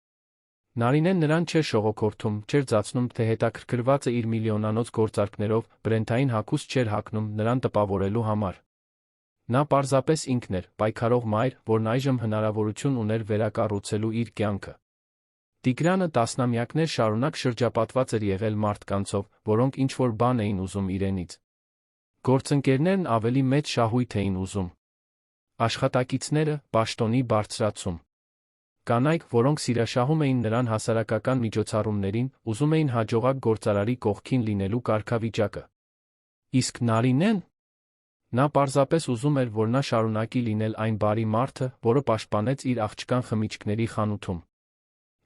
Նարինեն նրան չէր շողոքորթում, չէր ձացնում, թե հետաքրքրված է իր միլիոնանոց գործարքներով, բրենթային հագուստ չէր հագնում նրան տպավորելու համար։ Նա պարզապես ինքն էր, պայքարող մայր, որն այժմ հնարավորություն ուներ վերակառուցելու իր կյանքը։ Տիգրանը տասնամյակներ շարունակ շրջապատված էր եղել մարդկանցով, որոնք ինչ-որ բան էին ուզում իրենից։ Գործընկերներն ավելի մեծ շահույթ էին ուզում։ Աշխատակիցները՝ պաշտոնի բարձրացում։ Կանայք, որոնք սիրաշահում էին նրան հասարակական միջոցառումներին, ուզում էին հաջողակ գործարարի կողքին լինելու կարգավիճակը։ Իսկ Նարինեն։ Նա պարզապես ուզում էր, որ նա շարունակի լինել այն բարի մարդը, որը պաշտպանեց իր աղջկան խմիչքների խանութում։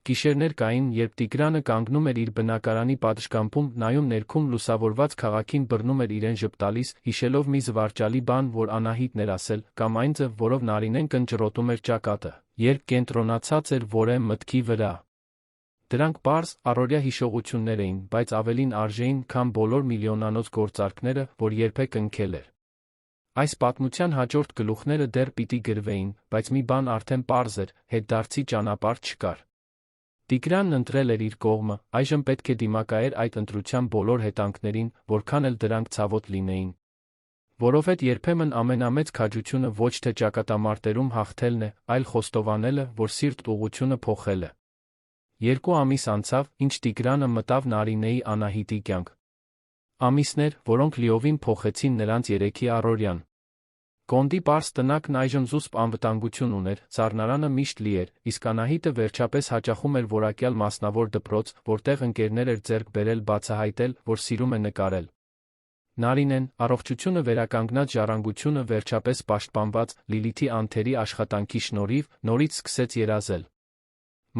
Գիշերներ կային, երբ Տիգրանը կանգնում էր իր բնակարանի պատշգամբում, նայում ներքում լուսավորված քաղաքին, բռնում էր իրեն ժպտալիս, հիշելով մի զվարճալի բան, որ Անահիտն էր ասել, կամ այն ձև, որով Նարինեն կնճռոտում էր ճակատը, երբ կենտրոնացած էր որե մտքի վրա։ Դրանք պարզ, առօրյա հիշողություններ էին, բայց ավելին արժեին, քան բոլոր միլիոնանոց գործարքները, որ երբեք ընկել էր։ Այս պատմության հաջորդ գլուխները դեռ պիտի գրվեին, բայց մի բան արդեն պարզ էր, հետդարձի ճանապարհ չկար։ Տիգրանն ընտրել էր իր կողմը, այժմ պետք է դիմակայեր այդ ընտրության բոլոր հետանքներին, որքան էլ դրանք ցավոտ լինեին։ Որովհետև երբեմն ամենամեծ քաջությունը ոչ թե ճակատամարտերում հաղթելն է, այլ խոստովանելը, որ սիրտ ուղղությունը փոխել է։ 2 ամիս անցավ, ինչ Տիգրանը մտավ Նարինեի Անահիտի կյանք։ Ամիսներ, որոնք լիովին փոխեցին նրանց երեքի առօրյան։ Կոնդի պարզ տնակն այժմ զուսպ անվտանգություն ուներ, սառնարանը միշտ լի էր, իսկ Անահիտը վերջապես հաճախում էր որակյալ մասնավոր դպրոց, որտեղ ընկերներ էր ձեռք բերել բացահայտել, որ սիրում է նկարել։ Նարինեն, առողջությունը վերականգնած, ժառանգությունը վերջապես պաշտպանված, Լիլիթի անթերի աշխատանքի շնորհիվ, նորից սկսեց երազել։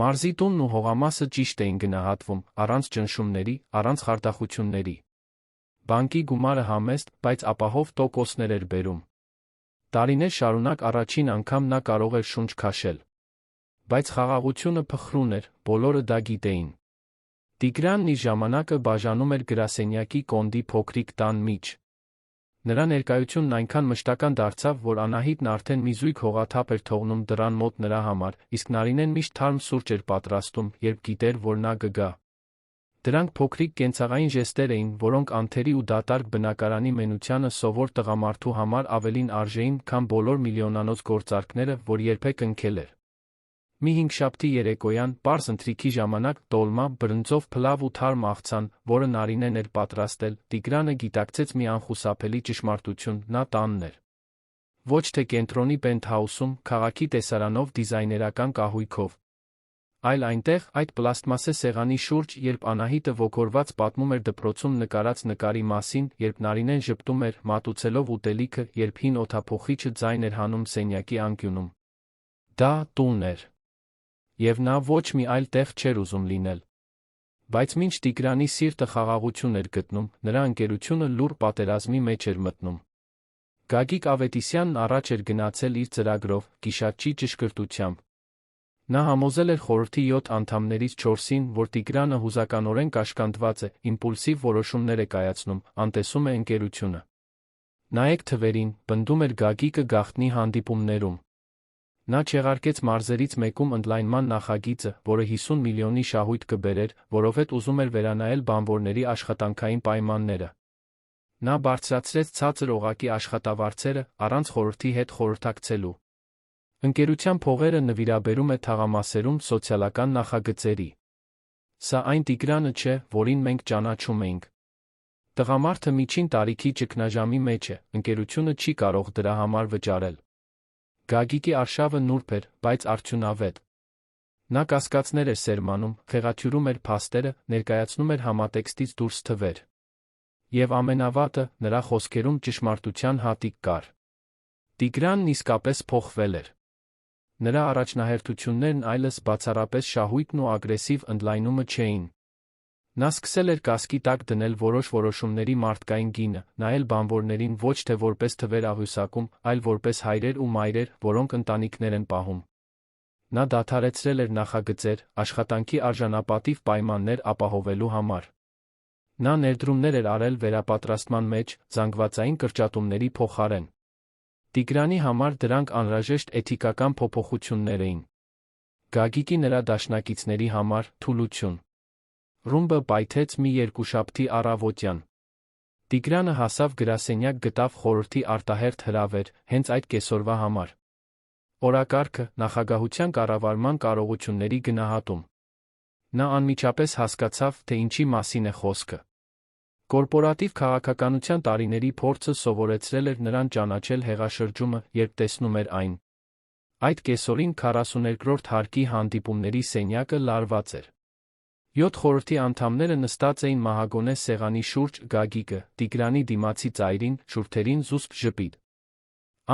Մարզի տունն ու հողամասը ճիշտ էին գնահատվում, առանց ճնշումների, առանց խարդախությունների։ Բանկի գումարը համեստ, բայց ապահով տոկոսներ էր բերում։ Տարիներ շարունակ առաջին անգամ նա կարող էր շունչ քաշել։ Բայց խաղաղությունը փխրուն էր, բոլորը դա գիտեին։ Տիգրանն իր ժամանակը բաժանում էր գրասենյակի Կոնդի փոքրիկ տան մեջ։ Նրա ներկայությունն այնքան մշտական դարձավ, որ Անահիտն արդեն մի զույգ հողաթափ էր թողնում դռան մոտ նրա համար, իսկ Նարինեն միշտ թարմ սուրճ էր պատրաստում, երբ գիտեր, որ նա կգա։ Դրանք փոքրիկ կենցաղային ժեստեր էին, որոնք անթերի ու դատարկ բնակարանի մենությանը սովոր տղամարդու համար ավելին արժեին, քան բոլոր միլիոնանոց գործարքները, որ երբեք ընկել էր։ Մի հինգշաբթի երեկոյան, պարզ ընթրիքի ժամանակ, տոլմա, բրնձով փլավ ու թարմ աղցան, որը Նարինեն էր պատրաստել, Տիգրանը գիտակցեց մի անխուսափելի ճշմարտություն, նա տանն էր։ Ոչ թե կենտրոնի պենթհաուսում, քաղաքի տեսարանով, դիզայներական կահույքով, այլ այնտեղ, այդ պլաստմասե սեղանի շուրջ, երբ Անահիտը ոգորված պատմում էր դպրոցում նկարած նկարի մասին, երբ Նարինեն ժպտում էր, մատուցելով ուտելիքը, երբ հին օդափոխիչը ձայն էր հանում սենյակի անկյունում։ Դա տուն էր։ Եվ նա ոչ մի այլ տեղ չէր ուզում լինել։ Բայց մինչ Տիգրանի սիրտը խաղաղություն էր գտնում, նրա ընկերությունը լուռ պատերազմի մեջ էր մտնում։ Գագիկ Ավետիսյանն առաջ էր գնացել իր ծրագրով, գիշատչի ճշգրտությամբ։ Նա համոզել էր խորհրդի 7 անդամներից 4-ին, որ Տիգրանը հուզականորեն կաշկանդված է, իմպուլսիվ որոշումներ է կայացնում, անտեսում է ընկերությունը։ Նայեք թվերին, պնդում էր Գագիկը գաղտնի հանդիպումներում։ Նա չեղարկեց մարզերից մեկում ընդլայնման նախագիծը, որը 50 միլիոնի շահույթ կբերեր, որովհետև ուզում էր վերանայել բանվորների աշխատանքային պայմանները։ Նա բարձրացրեց ցածր օղակի աշխատավարձերը, առանց խորհրդի հետ խորհրդակցելու։ Ընկերության փողերը նվիրաբերում է թաղամասերում սոցիալական նախագծերի։ Սա այն Տիգրանը չէ, որին մենք ճանաչում էինք։ Տղամարդը միջին տարիքի ճգնաժամի մեջ է, ընկերությունը չի կարող դրա համար վճարել։ Գագիկի արշավը նուրբ էր, բայց արդյունավետ։ Նա կասկածներ էր սերմանում, խեղաթյուրում էր փաստերը, ներկայացնում էր համատեքստից դուրս թվեր։ Եվ ամենավատը, նրա խոսքերում ճշմարտության հատիկ կար։ Տիգրանն իսկապես փոխվել էր։ Նրա առաջնահերթություններն այլս բացառապես շահույթն ու ագրեսիվ ընդլայնումը չէին։ Նա սկսել էր կասկի տակ դնել որոշ որոշումների մարդկային գինը, նայել բանվորներին ոչ թե որպես թվեր աղյուսակում, այլ որպես հայրեր ու մայրեր, որոնք ընտանիքներ են պահում։ Նա դադարեցրել էր նախագծեր, աշխատանքի արժանապատիվ պայմաններ ապահովելու համար։ Նա ներդրումներ էր արել վերապատրաստման մեջ, զանգվածային կրճատումների փոխարեն։ Տիգրանի համար դրանք անհրաժեշտ էթիկական փոփոխություններ էին։ Գագիկի նրա դաշնակիցների համար թուլություն։ Ռումբը պայթեց մի երկուշաբթի առավոտյան։ Տիգրանը հասավ գրասենյակ, գտավ խորհրդի արտահերթ հրավեր, հենց այդ կեսօրվա համար։ Օրակարգը, նախագահության կառավարման կարողությունների գնահատում։ Նա անմիջապես հասկացավ, թե ինչի մասին է խոսքը։ Կորպորատիվ քաղաքականության տարիների փորձը սովորեցրել էր նրան ճանաչել հեղաշրջումը, երբ տեսնում էր այն։ Այդ կեսօրին 42-րդ հարկի հանդիպումների սենյակը լարված էր։ 7 խորհրդի անդամները նստած էին մահագոնե սեղանի շուրջ, Գագիկը, Տիգրանի դիմացի ծայրին, շուրթերին զուսպ ժպիտ։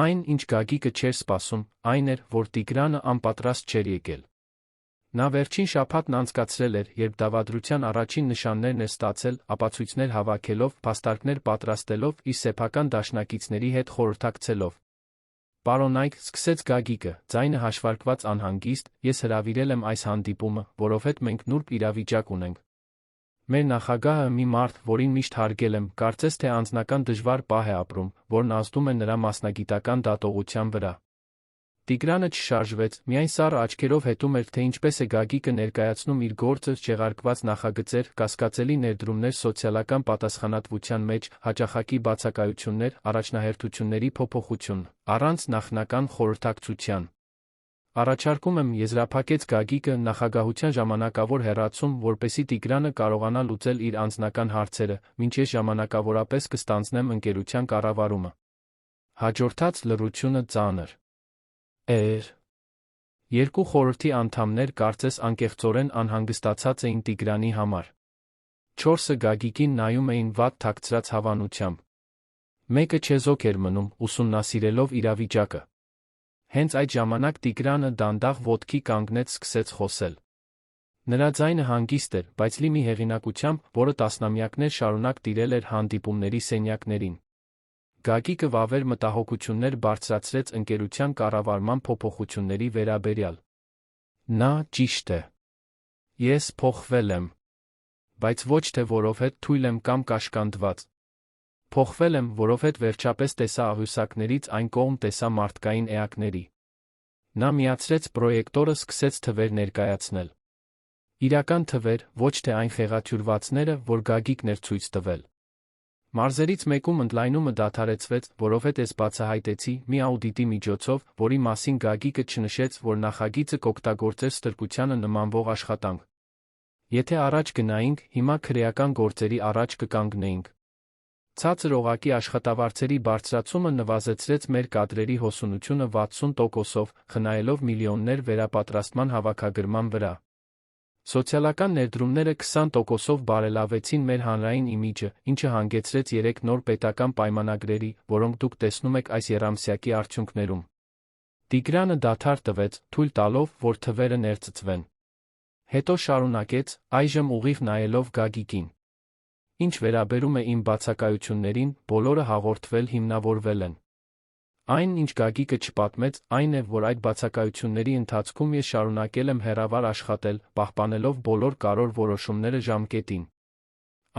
Այն, ինչ Գագիկը չէր սպասում, այն էր, որ Տիգրանը անպատրաստ չէր եկել։ Նա վերջին շաբաթն անցկացրել էր, երբ դավադրության առաջին նշաններն էր ստացել, ապացույցներ հավաքելով, փաստարկներ պատրաստելով, իր սեփական դաշնակիցների հետ խորհրդակցելով։ Պարոն Այք, սկսեց Գագիկը, ձայնը հաշվարկված անհանգիստ, ես հրավիրել եմ այս հանդիպումը, որովհետև մենք նուրբ իրավիճակ ունենք։ Մեր նախագահը մի մարդ, որին միշտ հարգել եմ, կարծես թե անձնական դժվար պահ է ապրում, որն ազդում է նրա մասնագիտական դատողության վրա։ Տիգրանը չշարժվեց, միայն սառը աչքերով հետում էր, թե ինչպես է Գագիկը ներկայացնում իր գործը, չեղարկված նախագծեր, կասկածելի ներդրումներ սոցիալական պատասխանատվության մեջ, հաճախակի բացակայություններ, առաջնահերթությունների փոփոխություն, առանց նախնական խորհրդակցության։ Առաջարկում եմ, եզրափակեց Գագիկը, նախագահության ժամանակավոր հեռացում, որպեսզի Տիգրանը կարողանա լուծել իր անձնական հարցերը, մինչ ես ժամանակավորապես կստանձնեմ ընկերության կառավարումը։ Հաջորդած լռությունը ծանր էր։ Երկու խորհրդի անդամներ կարծես անկեղծորեն անհանգստացած էին Տիգրանի համար։ 4-ը Գագիկին նայում էին վատ թաքցրած հավանությամբ։ Մեկը չեզոք էր մնում, ուսումնասիրելով իրավիճակը։ Հենց այդ ժամանակ Տիգրանը դանդաղ ոտքի կանգնեց, սկսեց խոսել։ Նրա ձայնը հանգիստ էր, բայց լի մի հեղինակությամբ, որը տասնամյակներ շարունակ տիրել էր հանդիպումների սենյակներին։ Գագիկը վավեր մտահոգություններ բարձրացրեց ընկերության կառավարման փոփոխությունների վերաբերյալ։ Նա ճիշտ է։ Ես փոխվել եմ։ Բայց ոչ թե որովհետև թույլ եմ կամ կաշկանդված։ Փոխվել եմ, որովհետև վերջապես տեսա աղյուսակներից այն կողմ տեսա մարդկային էակների։ Նա միացրեց պրոյեկտորը, սկսեց թվեր ներկայացնել։ Իրական թվեր, ոչ թե այն խեղաթյուրվածները, որ Գագիկն էր ցույց տվել։ Մարզերից մեկում ընդլայնումը դադարեցվեց, որովհետև ես բացահայտեցի մի աուդիտի միջոցով, որի մասին Գագիկը չնշեց, որ նախագիծը կօգտագործեր ստրկությանը նմանվող աշխատանք։ Եթե առաջ գնայինք, հիմա քրեական գործերի առաջ կկանգնեինք։ Ցածր օղակի աշխատավարձերի բարձրացումը նվազեցրեց մեր կադրերի հոսունությունը 60%-ով, խնայելով միլիոններ վերապատրաստման հավաքագրման վրա։ Սոցիալական ներդրումները 20%-ով բարելավեցին մեր հանրային իմիջը, ինչը հանգեցրեց 3 նոր պետական պայմանագրերի, որոնք դուք տեսնում եք այս եռամսյակի արդյունքներում։ Տիգրանը դադար տվեց, թույլ տալով, որ թվերը ներծծվեն։ Հետո շարունակեց, այժմ ուղիղ նայելով Գագիկին։ Ինչ վերաբերում է իմ բացակայություններին, բոլորը հաղորդվել հիմնավորվել են։ Այն, ինչ Գագիկը չպատմեց, այն է, որ այդ բացակայությունների ընթացքում ես շարունակել եմ հեռավար աշխատել, պահպանելով բոլոր կարևոր որոշումները ժամկետին։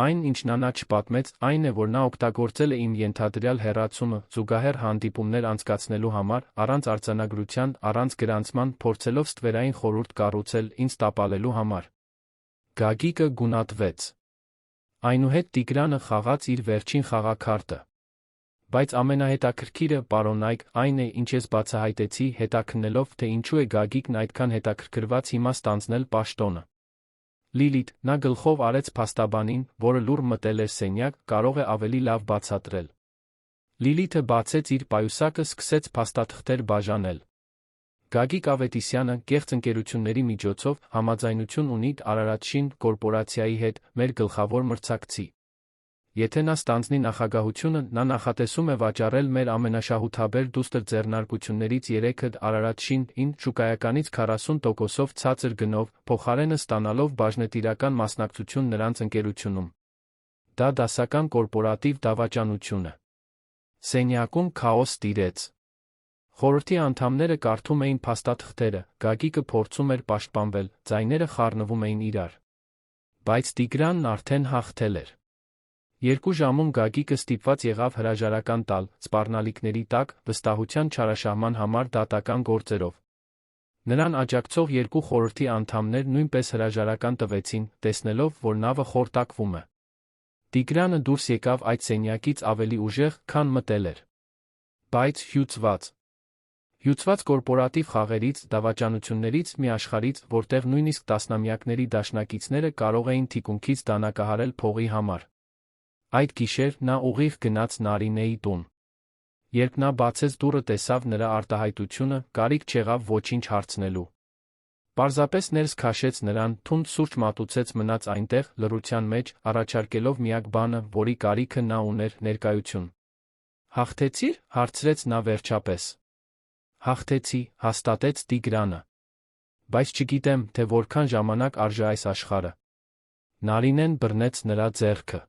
Այն, ինչն նա չպատմեց, այն է, որ նա օգտագործել է իմ ենթադրյալ հեռացումը, զուգահեռ հանդիպումներ անցկացնելու համար, առանց արձանագրության, առանց գրանցման, փորձելով ստվերային խորհուրդ կառուցել, ինձ տապալելու համար։ Գագիկը գունատվեց։ Այնուհետ Տիգրանը խաղաց իր վերջին խաղաքարտը։ Բայց ամենահետաքրքիրը, պարոն Այք, այն է, ինչ ես բացահայտեցի, հետաքննելով, թե ինչու է Գագիկն այդքան հետաքրքրված հիմա ստանձնել պաշտոնը։ Լիլիթ, նա գլխով արեց փաստաբանին, որը լուռ մտել էր սենյակ, կարող է ավելի լավ բացատրել։ Լիլիթը բացեց իր պայուսակը, սկսեց փաստաթղթեր բաժանել։ Գագիկ Ավետիսյանը, կեղծ ընկերությունների միջոցով, համաձայնություն ունի Արարատշին կորպորացիայի հետ, մեր գլխավոր մրցակցի։ Եթե նա ստանձնի նախագահությունը, նա նախատեսում է վաճառել մեր ամենաշահութաբեր դուստր ձեռնարկություններից 3-ը Արարատշին, շուկայականից 40%-ով ցածր գնով, փոխարենը ստանալով բաժնետիրական մասնակցություն նրանց ընկերությունում։ Դա դասական կորպորատիվ դավաճանություն է։ Սենյակում քաոս տիրեց։ Խորհրդի անդամները կարդում էին փաստաթղթերը, Գագիկը փորձում էր պաշտպանվել, ձայները խառնվում էին իրար։ Բայց Տիգրանն արդեն հաղթել էր։ 2 ժամում Գագիկը ստիպված եղավ հրաժարական տալ, սպառնալիքների տակ, վստահության չարաշահման համար դատական գործերով։ Նրան աջակցող 2 խորհրդի անդամներ նույնպես հրաժարական տվեցին, տեսնելով, որ նավը խորտակվում է։ Տիգրանը դուրս եկավ այդ սենյակից ավելի ուժեղ, քան մտել էր։ Բայց հյուծված։ Հյուծված կորպորատիվ խաղերից, դավաճանություններից մի աշխարհից, որտեղ նույնիսկ տասնամյակների դաշնակիցները կարող էին թիկունքից դանակահարել փողի համար։ Այդ գիշեր նա ուղիղ գնաց Նարինեի տուն։ Երբ նա բացեց դուռը, տեսավ նրա արտահայտությունը, կարիք չեղավ ոչինչ հարցնելու։ Պարզապես ներս քաշեց նրան, թունդ սուրճ մատուցեց, մնաց այնտեղ, լռության մեջ, առաջարկելով միակ բանը, որի կարիքը նա ուներ, ներկայություն։ «Հաղթեցի՞ր», հարցրեց նա վերջապես։ «Հաղթեցի», հաստատեց Տիգրանը։ «Բայց չգիտեմ, թե որքան ժամանակ արժե այս աշխարհը»։ Նարինեն բռնեց նրա ձեռքը։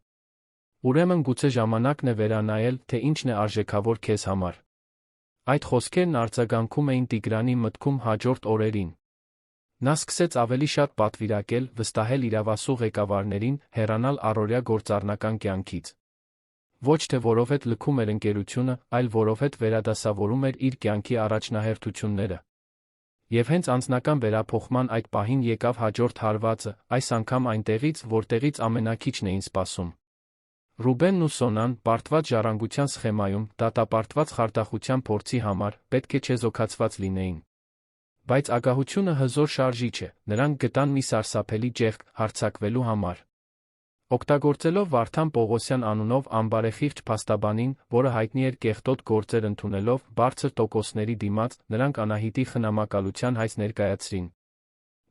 «Ուրեմն գուցե ժամանակն է վերանայել, թե ինչն է արժեքավոր քեզ համար»։ Այդ խոսքերն արձագանքում էին Տիգրանի մտքում հաջորդ օրերին։ Նա սկսեց ավելի շատ պատվիրակել, վստահել իրավասու ղեկավարներին, հեռանալ առօրյա գործառնական կյանքից։ Ոչ թե որովհետև լքում էր ընկերությունը, այլ որովհետև վերադասավորում էր իր կյանքի առաջնահերթությունները։ Եվ հենց անձնական վերափոխման այդ պահին եկավ հաջորդ հարվածը, այս անգամ այնտեղից, որտեղից ամենաքիչն էին սպասում։ Ռուբենն ու Սոնան, պարտված ժառանգության սխեմայում, դատապարտված խարդախության փորձի համար, պետք է չեզոքացված լինեին։ Բայց ագահությունը հզոր շարժիչ է, նրանք գտան մի սարսափելի ճեղք, հարձակվելու համար։ Օգտագործելով Վարդան Պողոսյան անունով անբարեխիղճ փաստաբանին, որը հայտնի էր կեղտոտ գործեր ընդունելով, բարձր տոկոսների դիմաց, նրանք Անահիտի խնամակալության հայց ներկայացրին։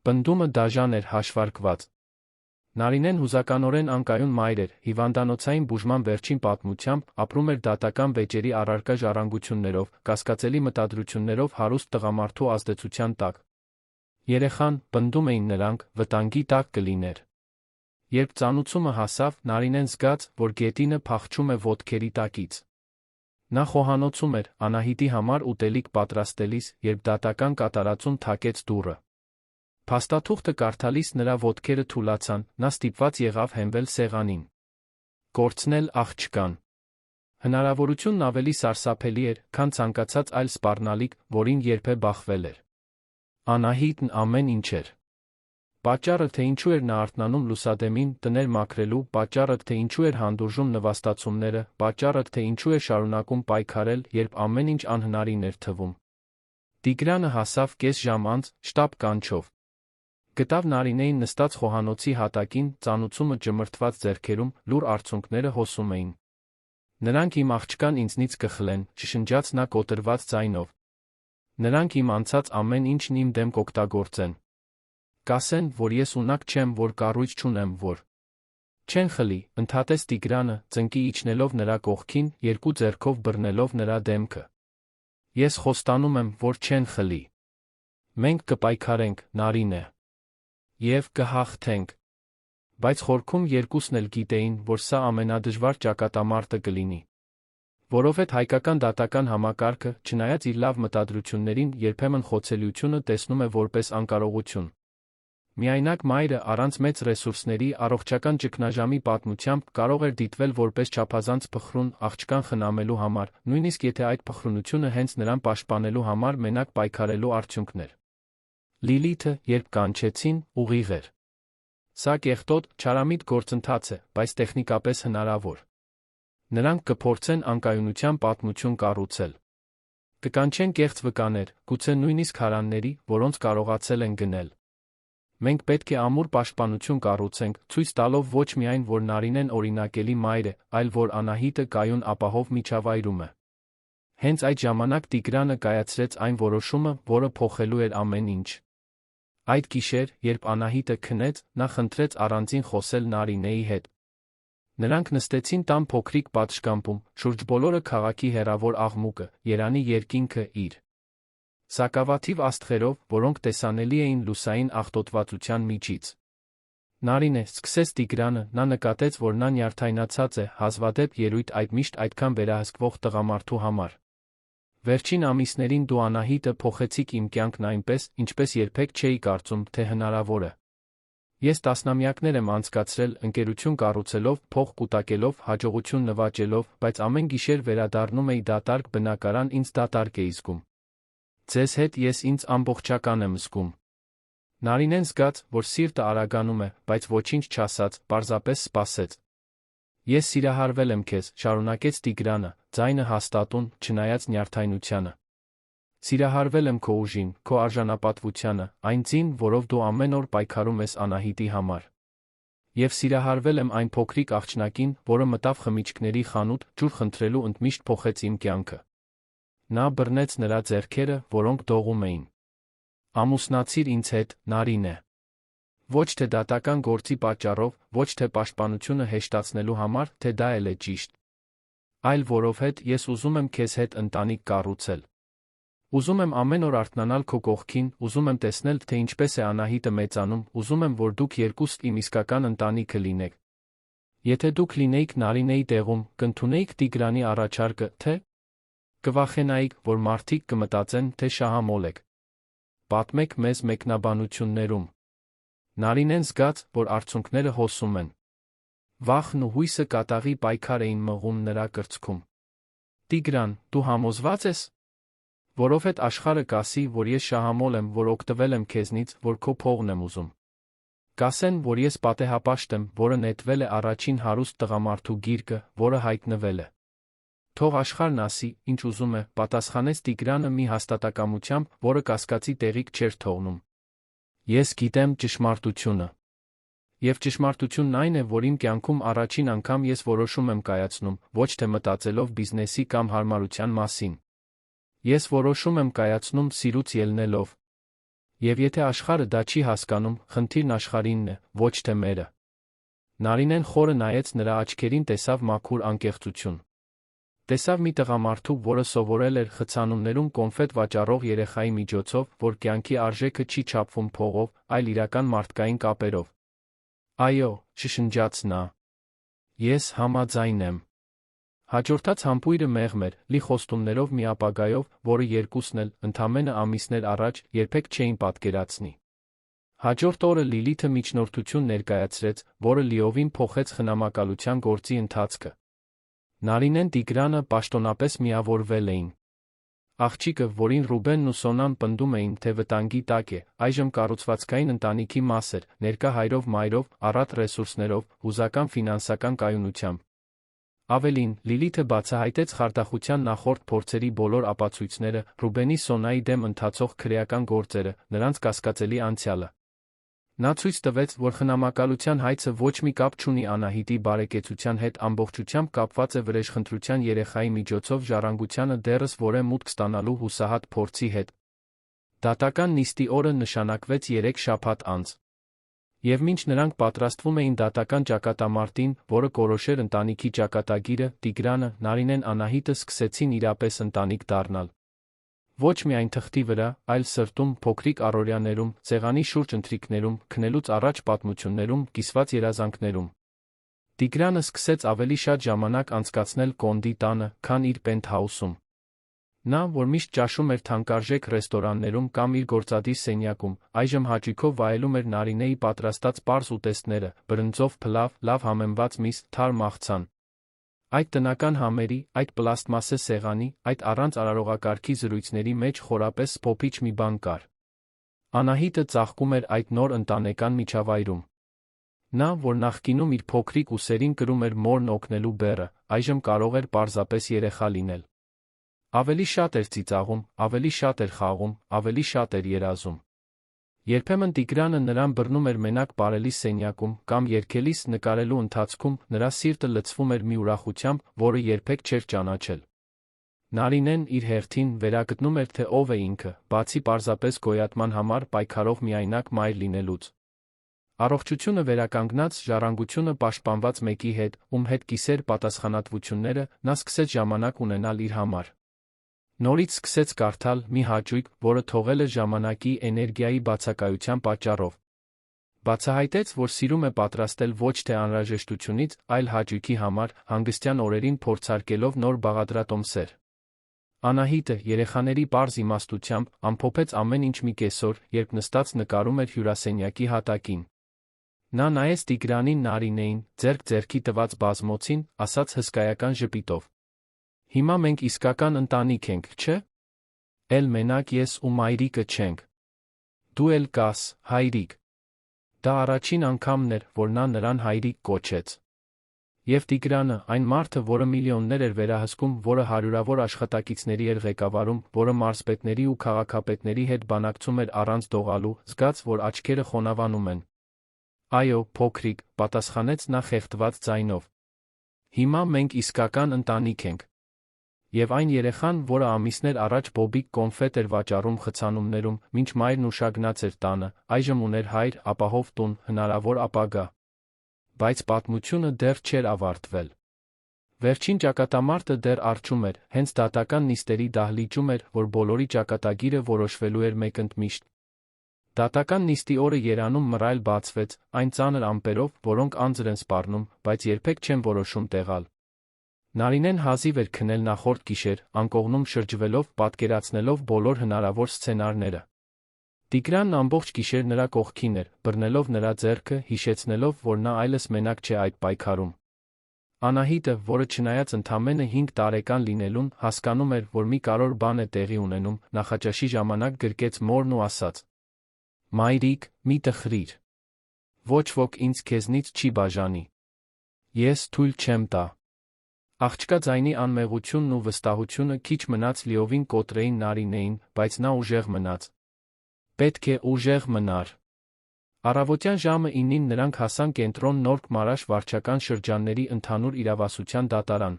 Պնդումը դաժան էր, հաշվարկված։ Նարինեն հուզականորեն անկայուն մայր էր, հիվանդանոցային բուժման վերջին պատմությամբ, ապրում էր դատական վեճերի առարկա ժառանգություններով, կասկածելի մտադրություններով հարուստ տղամարդու ազդեցության տակ։ Երեխան, պնդում էին նրանք, վտանգի տակ կլիներ։ Երբ ծանուցումը հասավ, Նարինեն զգաց, որ գետինը փախչում է ոտքերի տակից։ Նա խոհանոցում էր, Անահիտի համար ուտելիք պատրաստելիս, երբ դատական կատարածում թակեց դուռը։ Փաստաթուղթը կարդալիս նրա ոտքերը թուլացան, նա ստիպված եղավ հենվել սեղանին։ Կորցնել աղջկան։ Հնարավորությունն ավելի սարսափելի էր, քան ցանկացած այլ սպառնալիք, որին երբե բախվել էր։ Անահիտն ամեն ինչ էր։ Պատճառը, թե ինչու էր նա արթնանում լուսադեմին, տներ մաքրելու, պատճառը, թե ինչու էր հանդուրժում նվաստացումները, պատճառը, թե ինչու էր շարունակում պայքարել, երբ ամեն ինչ անհնարին էր թվում։ Տիգրանը հասավ կես ժամ անց, շտապ կանչով։ Գտավ Նարինեին նստած խոհանոցի հատակին, ծանուցումը ճմրթված ձեռքերում, լուռ արցունքները հոսում էին։ «Նրանք իմ աղջկան ինձնից կխլեն», շշնջաց նա կոտրված ձայնով։ «Նրանք իմ անցած ամեն ինչն իմ դեմ կօգտագործեն։ Կասեն, որ ես ունակ չեմ, որ կառույց չունեմ, որ…» «Չեն խլի», ընդհատեց Տիգրանը, ծնկի իջնելով նրա կողքին, երկու ձեռքով բռնելով նրա դեմքը։ «Ես խոստանում եմ, որ չեն խլի։ Մենք կպայքարենք, Նարինե։ Եվ կհաղթենք»։ Բայց խորքում երկուսն էլ գիտեին, որ սա ամենադժվար ճակատամարտը կլինի։ Որովհետև հայկական դատական համակարգը, չնայած իր լավ մտադրություններին, երբեմն խոցելիությունը տեսնում է որպես անկարողություն։ Միայնակ մայրը, առանց մեծ ռեսուրսների, առողջական ճգնաժամի պատմությամբ, կարող էր դիտվել որպես չափազանց փխրուն, աղջկան խնամելու համար, նույնիսկ եթե այդ փխրունությունը հենց նրան պաշտպանելու համար մենակ պայքարելու արդյունքն էր։ Լիլիթը, երբ կանչեցին, ուղիղ էր։ Սա կեղտոտ, չարամիտ գործընթաց է, բայց տեխնիկապես հնարավոր։ Նրանք կփորձեն անկայունության պատմություն կառուցել։ Կկանչեն կեղծ վկաներ, գուցե նույնիսկ հարանների, որոնց կարողացել են գնել։ Մենք պետք է ամուր պաշտպանություն կառուցենք, ցույց տալով ոչ միայն, որ Նարինեն օրինակելի մայր է, այլ որ Անահիտը կայուն ապահով միջավայրում է։ Հենց այդ ժամանակ Տիգրանը կայացրեց այն որոշումը, որը փոխելու էր ամեն ինչ։ Այդ գիշեր, երբ Անահիտը քնեց, նա խնդրեց առանձին խոսել Նարինեի հետ։ Նրանք նստեցին տան փոքրիկ պատշգամբում, շուրջ բոլորը քաղաքի հեռավոր աղմուկը, Երանի երկինքը իր սակավաթիվ աստղերով, որոնք տեսանելի էին լուսային աղտոտվածության միջից։ Նարինե, սկսեց Տիգրանը, նա նկատեց, որ նա նյարդայնացած է, հազվադեպ ելույթ այդ միշտ այդքան վերահսկվող տղամարդու համար։ Վերջին ամիսներին դու Անահիտը փոխեցիք իմ կյանքն այնպես, ինչպես երբեք չէի կարծում, թե հնարավոր է։ Ես տասնամյակներ եմ անցկացրել, ընկերություն կառուցելով, փող կուտակելով, հաջողություն նվաճելով, բայց ամեն գիշեր վերադառնում էի դատարկ բնակարան, ինձ դատարկ էի զգում։ Ձեզ հետ ես ինձ ամբողջական եմ զգում։ Նարինեն զգաց, որ սիրտը արագանում է, բայց ոչինչ չասաց, պարզապես սպասեց։ Ես սիրահարվել եմ քեզ, շարունակեց Տիգրանը, ձայնը հաստատուն, չնայած նյարդայնությանը։ Սիրահարվել եմ քո ուժին, քո արժանապատվությանը, այն ձին, որով դու ամեն օր պայքարում ես Անահիտի համար։ Եվ սիրահարվել եմ այն փոքրիկ աղջնակին, որը մտավ խմիչքների խանութ, ջուր խնդրելու ընդմիշտ փոխեց իմ կյանքը։ Նա բռնեց նրա ձեռքերը, որոնք դողում էին։ Ամուսնացիր ինձ հետ, Նարինե։ Ոչ թե դատական գործի պատճառով, ոչ թե պաշտպանությունը հեշտացնելու համար, թե դա էլ է ճիշտ, այլ որովհետև ես ուզում եմ քեզ հետ ընտանիք կառուցել։ Ուզում եմ ամեն օր արթնանալ քո կողքին, ուզում եմ տեսնել, թե ինչպես է Անահիտը մեծանում, ուզում եմ, որ դուք երկուստ իմ իսկական ընտանիքը լինեք։ Եթե դուք լինեիք Նարինեի տեղում, կընդունեիք Տիգրանի առաջարկը, թե կվախենայիք, որ մարդիկ կմտածեն, թե շահամոլ եք։ Պատմեք մեզ մեկնաբանություններում։ Նարինեն զգաց, որ արցունքները հոսում են։ Վախն ու հույսը կատաղի պայքար էին մղում նրա կրծքում։ Տիգրան, դու համոզվա՞ծ ես։ Որովհետև աշխարհը կասի, որ ես շահամոլ եմ, որ օգտվել եմ քեզնից, որ քո փողն եմ ուզում։ Կասեն, որ ես պատեհապաշտ եմ, որը նետվել է առաջին հարուստ տղամարդու գիրկը, որը հայտնվել է։ Թող աշխարհն ասի, ինչ ուզում է, պատասխանեց Տիգրանը մի հաստատակամությամբ, որը կասկածի տեղիք չէր թողնում։ Ես գիտեմ ճշմարտությունը։ Եվ ճշմարտությունն այն է, որ իմ կյանքում առաջին անգամ ես որոշում եմ կայացնում, ոչ թե մտածելով բիզնեսի կամ հարմարության մասին։ Ես որոշում եմ կայացնում սիրուց ելնելով։ Եվ եթե աշխարհը դա չի հասկանում, խնդիրն աշխարհինն է, ոչ թե մերը։ Նարինեն խորը նայեց նրա աչքերին, տեսավ մաքուր անկեղծություն։ Տեսավ մի տղամարդու, որը սովորել էր խցանումներում կոնֆետ վաճառող երեխայի միջոցով, որ կյանքի արժեքը չի չափվում փողով, այլ իրական մարդկային կապերով։ Այո, շշնջաց նա։ Ես համաձայն եմ։ Հաջորդած համբույրը մեղմ էր, լի խոստումներով մի ապագայով, որը երկուսն էլ, ընդամենը ամիսներ առաջ, երբեք չէին պատկերացնի։ Հաջորդ օրը Լիլիթը միջնորդություն ներկայացրեց, որը լիովին փոխեց խնամակալության գործի ընթացքը։ Նարինեն Տիգրանը պաշտոնապես միավորվել էին։ Աղջիկը, որին Ռուբենն ու Սոնան պնդում էին, թե վտանգի տակ է, այժմ կառուցվածքային ընտանիքի մաս էր, ներկա հայրով մայրով, առատ ռեսուրսներով, հուզական ֆինանսական կայունությամբ։ Ավելին, Լիլիթը բացահայտեց խարդախության նախորդ փորձերի բոլոր ապացույցները, Ռուբենի Սոնայի դեմ ընթացող քրեական գործերը, նրանց կասկածելի անցյալը։ Նա ցույց տվեց, որ խնամակալության հայցը ոչ մի կապ չունի Անահիտի բարեկեցության հետ, ամբողջությամբ կապված է վրեժխնդրության երեխայի միջոցով ժառանգությանը դեռս որե մուտք ստանալու հուսահատ փորձի հետ։ Դատական նիստի օրը նշանակվեց 3 շաբաթ անց։ Եվ մինչ նրանք պատրաստվում էին դատական ճակատամարտին, որը կորոշեր ընտանիքի ճակատագիրը, Տիգրանը, Նարինեն, Անահիտը սկսեցին իրապես ընտանիք դառնալ։ Ոչ միայն թղթի վրա, այլ սրտում, փոքրիկ առօրյաներում, սեղանի շուրջ ընթրիքներում, քնելուց առաջ պատմություններում, կիսված երազանքներում։ Տիգրանը սկսեց ավելի շատ ժամանակ անցկացնել Կոնդի տանը, քան իր պենթհաուսում։ Նա, որ միշտ ճաշում էր թանկարժեք ռեստորաններում կամ իր գործադիր սենյակում, այժմ հաճույքով վայելում էր Նարինեի պատրաստած պարզ ուտեստները, բրնձով փլավ, լավ համեմված միս, թարմ աղցան։ Այդ տնական համերի, այդ պլաստմասե սեղանի, այդ առանց արարողակարգի զրույցների մեջ խորապես սփոփիչ մի բան կար։ Անահիտը ծաղկում էր այդ նոր ընտանեկան միջավայրում։ Նա, որ նախկինում իր փոքրիկ ուսերին կրում էր մորն օգնելու բեռը, այժմ կարող էր պարզապես երեխա լինել։ Ավելի շատ էր ծիծաղում, ավելի շատ էր խաղում, ավելի շատ էր երազում։ Երբեմն Տիգրանը նրան բռնում էր մենակ բարելիս սենյակում, կամ երգելիս նկարելու ընթացքում, նրա սիրտը լցվում էր մի ուրախությամբ, որը երբեք չէր ճանաչել։ Նարինեն իր հերթին վերագտնում էր, թե ով է ինքը, բացի պարզապես գոյատման համար պայքարող միայնակ մայր լինելուց։ Առողջությունը վերականգնած, ժառանգությունը պաշտպանված մեկի հետ, ում հետ կիսեր պատասխանատվությունները, նա սկսեց ժամանակ ունենալ իր համար։ Նորից սկսեց կարդալ մի հաճույք, որը թողել է ժամանակի էներգիայի բացակայության պատճառով։ Բացահայտեց, որ սիրում է պատրաստել ոչ թե անհրաժեշտությունից, այլ հաճույքի համար, հանգստյան օրերին փորձարկելով նոր բաղադրատոմսեր։ Անահիտը, երեխաների պարզ իմաստությամբ, ամփոփեց ամեն ինչ մի կեսօր, երբ նստած նկարում էր հյուրասենյակի հատակին։ Նա նայեց Տիգրանին, Նարինեին, ձեռք ձեռքի տված բազմոցին, ասաց հսկայական ժպիտով. Հիմա մենք իսկական ընտանիք ենք, չէ՞։ Էլ մենակ ես ու մայրիկը չենք։ Դու էլ կաս, հայրիկ։ Դա առաջին անգամն էր, որ նա նրան հայրիկ կոչեց։ Եվ Տիգրանը, այն մարդը, որը միլիոններ էր վերահսկում, որը հարյուրավոր աշխատակիցների էր ղեկավարում, որը մարզպետների ու քաղաքապետների հետ բանակցում էր առանց դողալու, զգաց, որ աչքերը խոնավանում են։ Այո, փոքրիկ, պատասխանեց նա խեղդված ձայնով։ Հիմա մենք իսկական ընտանիք ենք։ Եվ այն երեխան, որը ամիսներ առաջ բոբիկ կոնֆետ էր վաճառում խցանումներում, մինչ մայրն ուշագնաց էր տանը, այժմ ուներ հայր, ապահով տուն, հնարավոր ապագա։ Բայց պատմությունը դեռ չէր ավարտվել։ Վերջին ճակատամարտը դեռ առջում էր, հենց դատական նիստերի դահլիճում էր, որ բոլորի ճակատագիրը որոշվելու էր մեկընդմիշտ։ Դատական նիստի օրը Երանում մռայլ բացվեց, այն ծանր ամպերով, որոնք անձր են սպառնում, բայց երբեք չեն որոշում տեղալ։ Նարինեն հազիվ էր քնել նախորդ գիշեր, անկողնում շրջվելով, պատկերացնելով բոլոր հնարավոր սցենարները։ Տիգրանն ամբողջ գիշեր նրա կողքին էր, բռնելով նրա ձեռքը, հիշեցնելով, որ նա այլս մենակ չէ այդ պայքարում։ Անահիտը, որը չնայած ընդամենը 5 տարեկան լինելուն, հասկանում էր, որ մի կարևոր բան է տեղի ունենում, նախաճաշի ժամանակ գրկեց մորն ու ասաց. «Մայրիկ, մի տխրիր։ Ոչ ոք ինձ քեզնից չի բաժանի։ Ես թույլ չեմ տա»։ Աղջկա ձայնի անմեղությունն ու վստահությունը քիչ մնաց լիովին կոտրեին Նարինեին, բայց նա ուժեղ մնաց։ Պետք է ուժեղ մնար։ Առավոտյան ժամը 9-ին նրանք հասան կենտրոն Նորք Մարաշ վարչական շրջանների ընդհանուր իրավասության դատարան։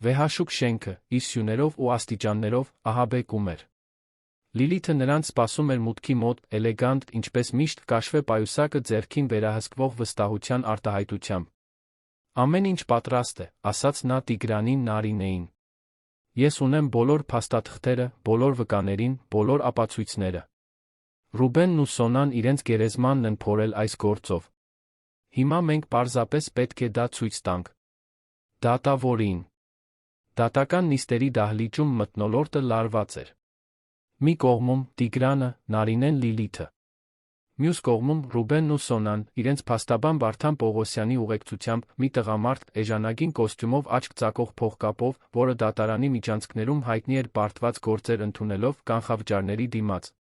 Վեհաշուկ շենքը, իր սյուներով ու աստիճաններով, ահաբեկում էր։ Լիլիթը նրանց սպասում էր մուտքի մոտ, էլեգանտ, ինչպես միշտ, կաշվե պայուսակը ձեռքին վերահսկվող վստահության արտահայտությամբ։ Ամեն ինչ պատրաստ է, ասաց նա Տիգրանին Նարինեին։ Ես ունեմ բոլոր փաստաթղթերը, բոլոր վկաներին, բոլոր ապացույցները։ Ռուբենն ու Սոնան իրենց գերեզմանն են փորել այս գործով։ Հիմա մենք պարզապես պետք է դա ցույց տանք։ Դատավորին։ Դատական նիստերի դահլիճում մթնոլորտը լարված էր։ Մի կողմում Տիգրանը, Նարինեն, Լիլիթը։ Մյուս կողմում Ռուբենն ու Սոնան, իրենց փաստաբան Վարդան Պողոսյանի ուղեկցությամբ, մի տղամարդ, էժանագին կոստյումով աչք ծակող փողկապով, որը դատարանի միջանցքներում հայտնի էր բարդված գործեր ընդունելով կանխավճարների դիմաց։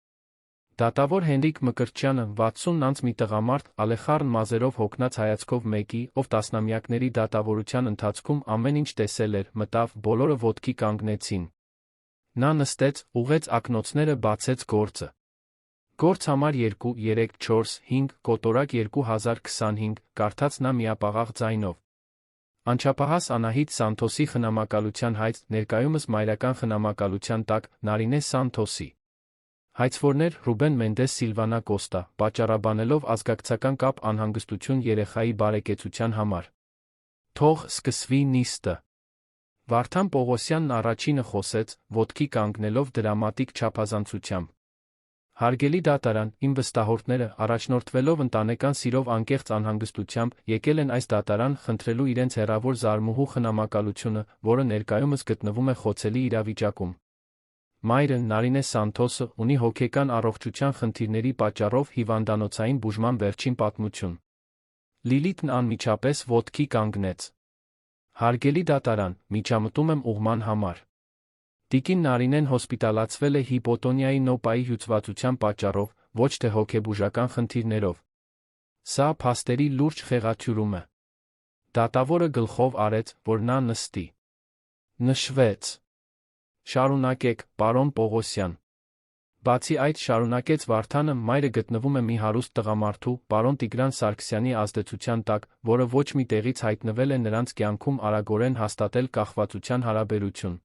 Դատավոր Հենրիկ Մկրտչյանը, 60 անց մի տղամարդ, ալեխառն մազերով հոգնած հայացքով մեկի, ով տասնամյակների դատավորության ընթացքում ամեն ինչ տեսել էր, մտավ, բոլորը ոտքի կանգնեցին։ Նա նստեց, ուղղեց ակնոցները, բացեց գործը։ Գործ համար 2, 3, 4, 5, կոտորակ 2025, կարդաց նա միապաղաղ ձայնով։ Անչափահաս Անահիտ Սանթոսի խնամակալության հայց, ներկայումս մայրական խնամակալության տակ, Նարինե Սանթոսի հայցվորներ Ռուբեն Մենդես Սիլվանա Կոստա, պատճառաբանելով ազգակցական կապ անհանգստություն երեխայի բարեկեցության համար։ Թող սկսվի նիստը։ Վարդան Պողոսյանն առաջինը խոսեց, ոտքի կանգնելով դրամատիկ չափազանցությամբ։ Հարգելի դատարան, իմ վստահորդները, առաջնորդվելով ընտանեկան սիրով անկեղծ անհանգստությամբ, եկել են այս դատարան խնդրելու իրենց հեռավոր զարմուհու խնամակալությունը, որը ներկայումս գտնվում է խոցելի իրավիճակում։ Մայրը, Նարինե Սանթոսը, ունի հոգեկան առողջության խնդիրների պատճառով հիվանդանոցային բուժման վերջին պատմություն։ Լիլիթն անմիջապես ոտքի կանգնեց։ Հարգելի դատարան, միջամտում եմ ուղղման համար։ Տիկին Նարինեն հոսպիտալացվել է հիպոտոնիայի նոպայի հյուծվածության պատճառով, ոչ թե հոգեբուժական խնդիրներով։ Սա փաստերի լուրջ խեղաթյուրում է։ Դատավորը գլխով արեց, որ նա նստի։ Նշվեց։ Շարունակեք, պարոն Պողոսյան։ Բացի այդ, շարունակեց Վարդանը, մայրը գտնվում է մի հարուստ տղամարդու, պարոն Տիգրան Սարգսյանի ազդեցության տակ, որը ոչ մի տեղից հայտնվել է նրանց կյանքում արագորեն հաստատել կախվածության հարաբերություն։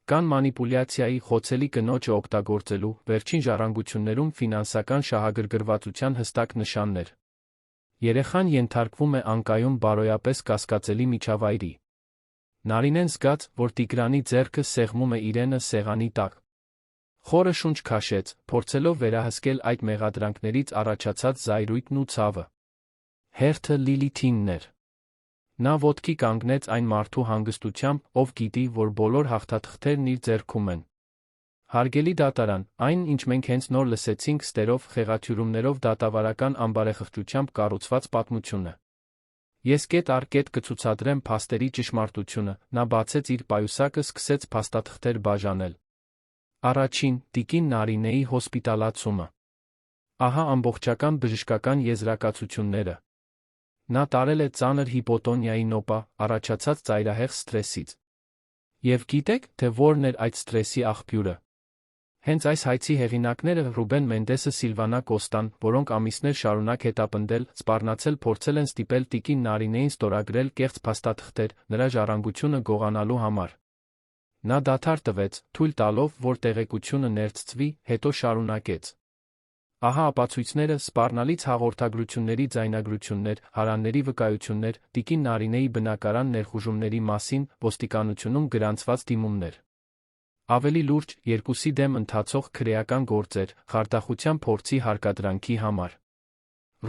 Կան մանիպուլյացիայի, խոցելի կնոջը օգտագործելու, վերջին ժառանգություններում ֆինանսական շահագրգռվածության հստակ նշաններ։ Երեխան ենթարկվում է անկայուն բարոյապես կասկածելի միջավայրի։ Նարինեն զգաց, որ Տիգրանի ձեռքը սեղմում է իրենը սեղանի տակ։ Խորը շունչ քաշեց, փորձելով վերահսկել այդ մեղադրանքներից առաջացած զայրույթն ու ցավը։ Հերթը Լիլիթինն էր։ Նա ոտքի կանգնեց այն մարդու հանգստությամբ, ով գիտի, որ բոլոր հաղթաթղթերն իր ձեռքում են։ Հարգելի դատարան, այն, ինչ մենք հենց նոր լսեցինք, ստերով, խեղաթյուրումներով դատավարական անբարեխղճությամբ կառուցված պատմություն է։ Ես կետ առ կետ կցուցադրեմ փաստերի ճշմարտությունը, նա բացեց իր պայուսակը, սկսեց փաստաթղթեր բաժանել։ Առաջին, տիկին Նարինեի հոսպիտալացումը։ Ահա ամբողջական բժշկական եզրակացությունները։ Նա տարել է ծանր հիպոտոնիայի նոպա, առաջացած ծայրահեղ սթրեսից։ Եվ գիտեք, թե որն էր այդ սթրեսի աղբյուրը։ Հենց այս հայցի հեղինակները Ռուբեն Մենդեսը, Սիլվանա Կոստան, որոնք ամիսներ շարունակ հետապնդել, սպառնացել փորձել են ստիպել տիկին Նարինեին ստորագրել կեղծ փաստաթղթեր, նրա ժառանգությունը գողանալու համար։ Նա դադար տվեց, թույլ տալով, որ տեղեկությունը ներծծվի, հետո շարունակեց. Ահա ապացույցները, սպառնալից հաղորդագրությունների ձայնագրություններ, հարանների վկայություններ, տիկին Նարինեի բնակարան ներխուժումների մասին, ոստիկանությունում գրանցված դիմումներ։ Ավելի լուրջ, երկուսի դեմ ընթացող քրեական գործեր, խարդախության փորձի հարկադրանքի համար։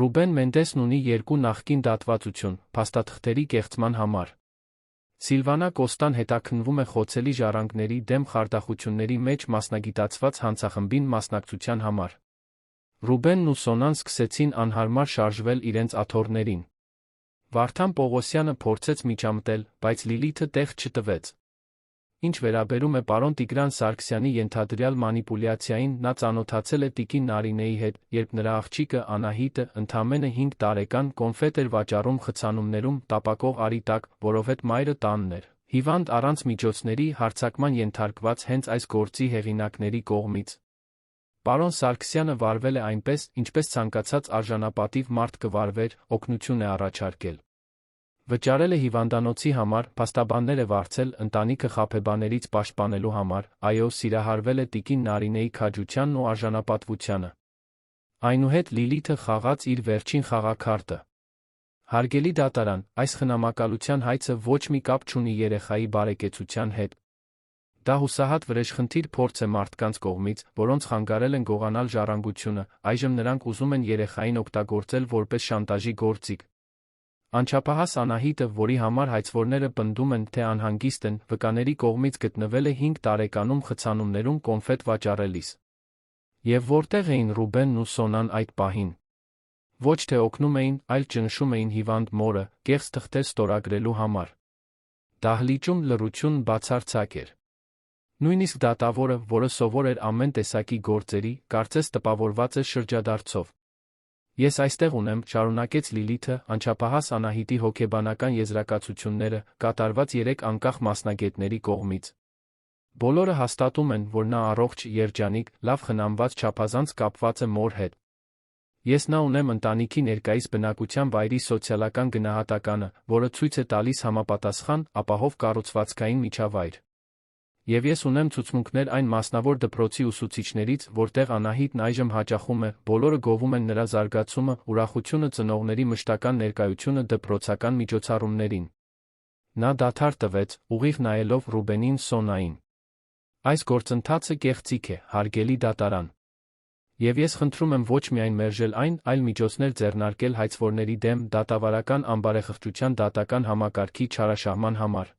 Ռուբեն Մենդեսն ունի 2 նախկին դատվածություն, փաստաթղթերի կեղծման համար։ Սիլվանա Կոստան հետաքննվում է խոցելի ժառանգների դեմ խարդախությունների մեջ մասնագիտացված հանցախմբին մասնակցության համար։ Ռուբենն ու Սոնան սկսեցին անհարմար շարժվել իրենց աթոռներին։ Վարդան Պողոսյանը փորձեց միջամտել, բայց Լիլիթը տեղ չտվեց։ Ինչ վերաբերում է պարոն Տիգրան Սարգսյանի ենթադրյալ մանիպուլյացիային, նա ծանոթացել է տիկին Նարինեի հետ, երբ նրա աղջիկը Անահիտը ընդամենը 5 տարեկան կոնֆետ էր վաճառում խցանումներում տապակող արի տակ, որովհետև մայրը տանն էր, հիվանդ առանց միջոցների, հարձակման ենթարկված հենց այս գործի հեղինակների կողմից։ Պարոն Սարգսյանը վարվել է այնպես, ինչպես ցանկացած արժանապատիվ մարդ կվարվեր, օգնություն է առաջարկել։ Վճարել է հիվանդանոցի համար, փաստաբաններ է վարձել ընտանիքը խաբեբաներից պաշտպանելու համար, այո, սիրահարվել է տիկին Նարինեի քաջությանն ու արժանապատվությանը։ Այնուհետ Լիլիթը խաղաց իր վերջին խաղաքարտը։ Հարգելի դատարան, այս խնամակալության հայցը ոչ մի կապ չունի երեխայի բարեկեցության հետ։ Դա հուսահատ վրեժխնդիր փորձ է մարդկանց կողմից, որոնց խանգարել են գողանալ ժառանգությունը, այժմ նրանք ուզում են երեխային օգտագործել որպես շանտաժի գործիք։ Անչափահաս Անահիտը, որի համար հայցվորները պնդում են, թե անհանգիստ են, վկաների կողմից գտնվել է 5 տարեկանում խցանումներում կոնֆետ վաճառելիս։ Եվ որտեղ էին Ռուբենն ու Սոնան այդ պահին։ Ոչ թե օգնում էին, այլ ճնշում էին հիվանդ մորը, կեղծ թղթեր ստորագրելու համար։ Դահլիճում լռություն բացարձակ էր։ Նույնիսկ դատավորը, որը սովոր էր ամեն տեսակի գործերի, կարծես տպավորված էր շրջադարձով։ Ես այստեղ ունեմ, շարունակեց Լիլիթը, անչափահաս Անահիտի հոգեբանական եզրակացությունները, կատարված 3 անկախ մասնագետների կողմից։ Բոլորը հաստատում են, որ նա առողջ, երջանիկ, լավ խնամված չափազանց կապված է մոր հետ։ Ես նա ունեմ ընտանիքի ներկայիս բնակության վայրի սոցիալական գնահատականը, որը ցույց է տալիս համապատասխան, ապահով կառուցվածքային միջավայր։ Եվ ես ունեմ ցուցմունքներ այն մասնավոր դպրոցի ուսուցիչներից, որտեղ Անահիտն այժմ հաճախում է, բոլորը գովում են նրա զարգացումը, ուրախությունը, ծնողների մշտական ներկայությունը դպրոցական միջոցառումներին։ Նա դադար տվեց, ուղիղ նայելով Ռուբենին Սոնային։ Այս գործընթացը կեղծիք է, հարգելի դատարան։ Եվ ես խնդրում եմ ոչ միայն մերժել այն, այլ միջոցներ ձեռնարկել հայցվորների դեմ դատավարական անբարեխղճության դատական համակարգի չարաշահման համար։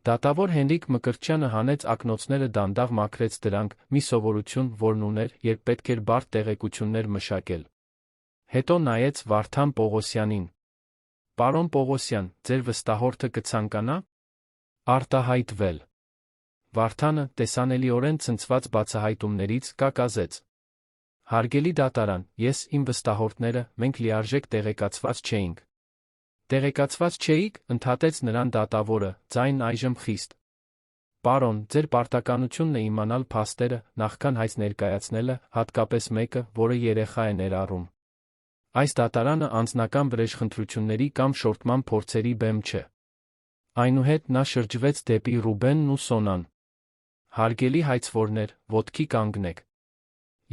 Դատավոր Հենրիկ Մկրտչյանը հանեց ակնոցները, դանդաղ մաքրեց դրանք, մի սովորություն, որն ուներ, երբ պետք էր բարդ տեղեկություններ մշակել։ Հետո նայեց Վարդան Պողոսյանին։ Պարոն Պողոսյան, ձեր վստահորդը կցանկանա արտահայտվել։ Վարդանը, տեսանելիորեն ցնցված բացահայտումներից, կակազեց. Հարգելի դատարան, ես, իմ վստահորդները, մենք լիարժեք տեղեկացված չէինք։ Տեղեկացված չէիք, ընդհատեց նրան դատավորը, ձայնն այժմ խիստ։ Պարոն, ձեր պարտականությունն է իմանալ փաստերը, նախքան հայց ներկայացնելը, հատկապես մեկը, որը երեխա է ներառում։ Այս դատարանը անձնական վրեժխնդրությունների կամ շորտման փորձերի բեմ չէ։ Այնուհետ նա շրջվեց դեպի Ռուբենն ու Սոնան։ Հարգելի հայցվորներ, ոտքի կանգնեք։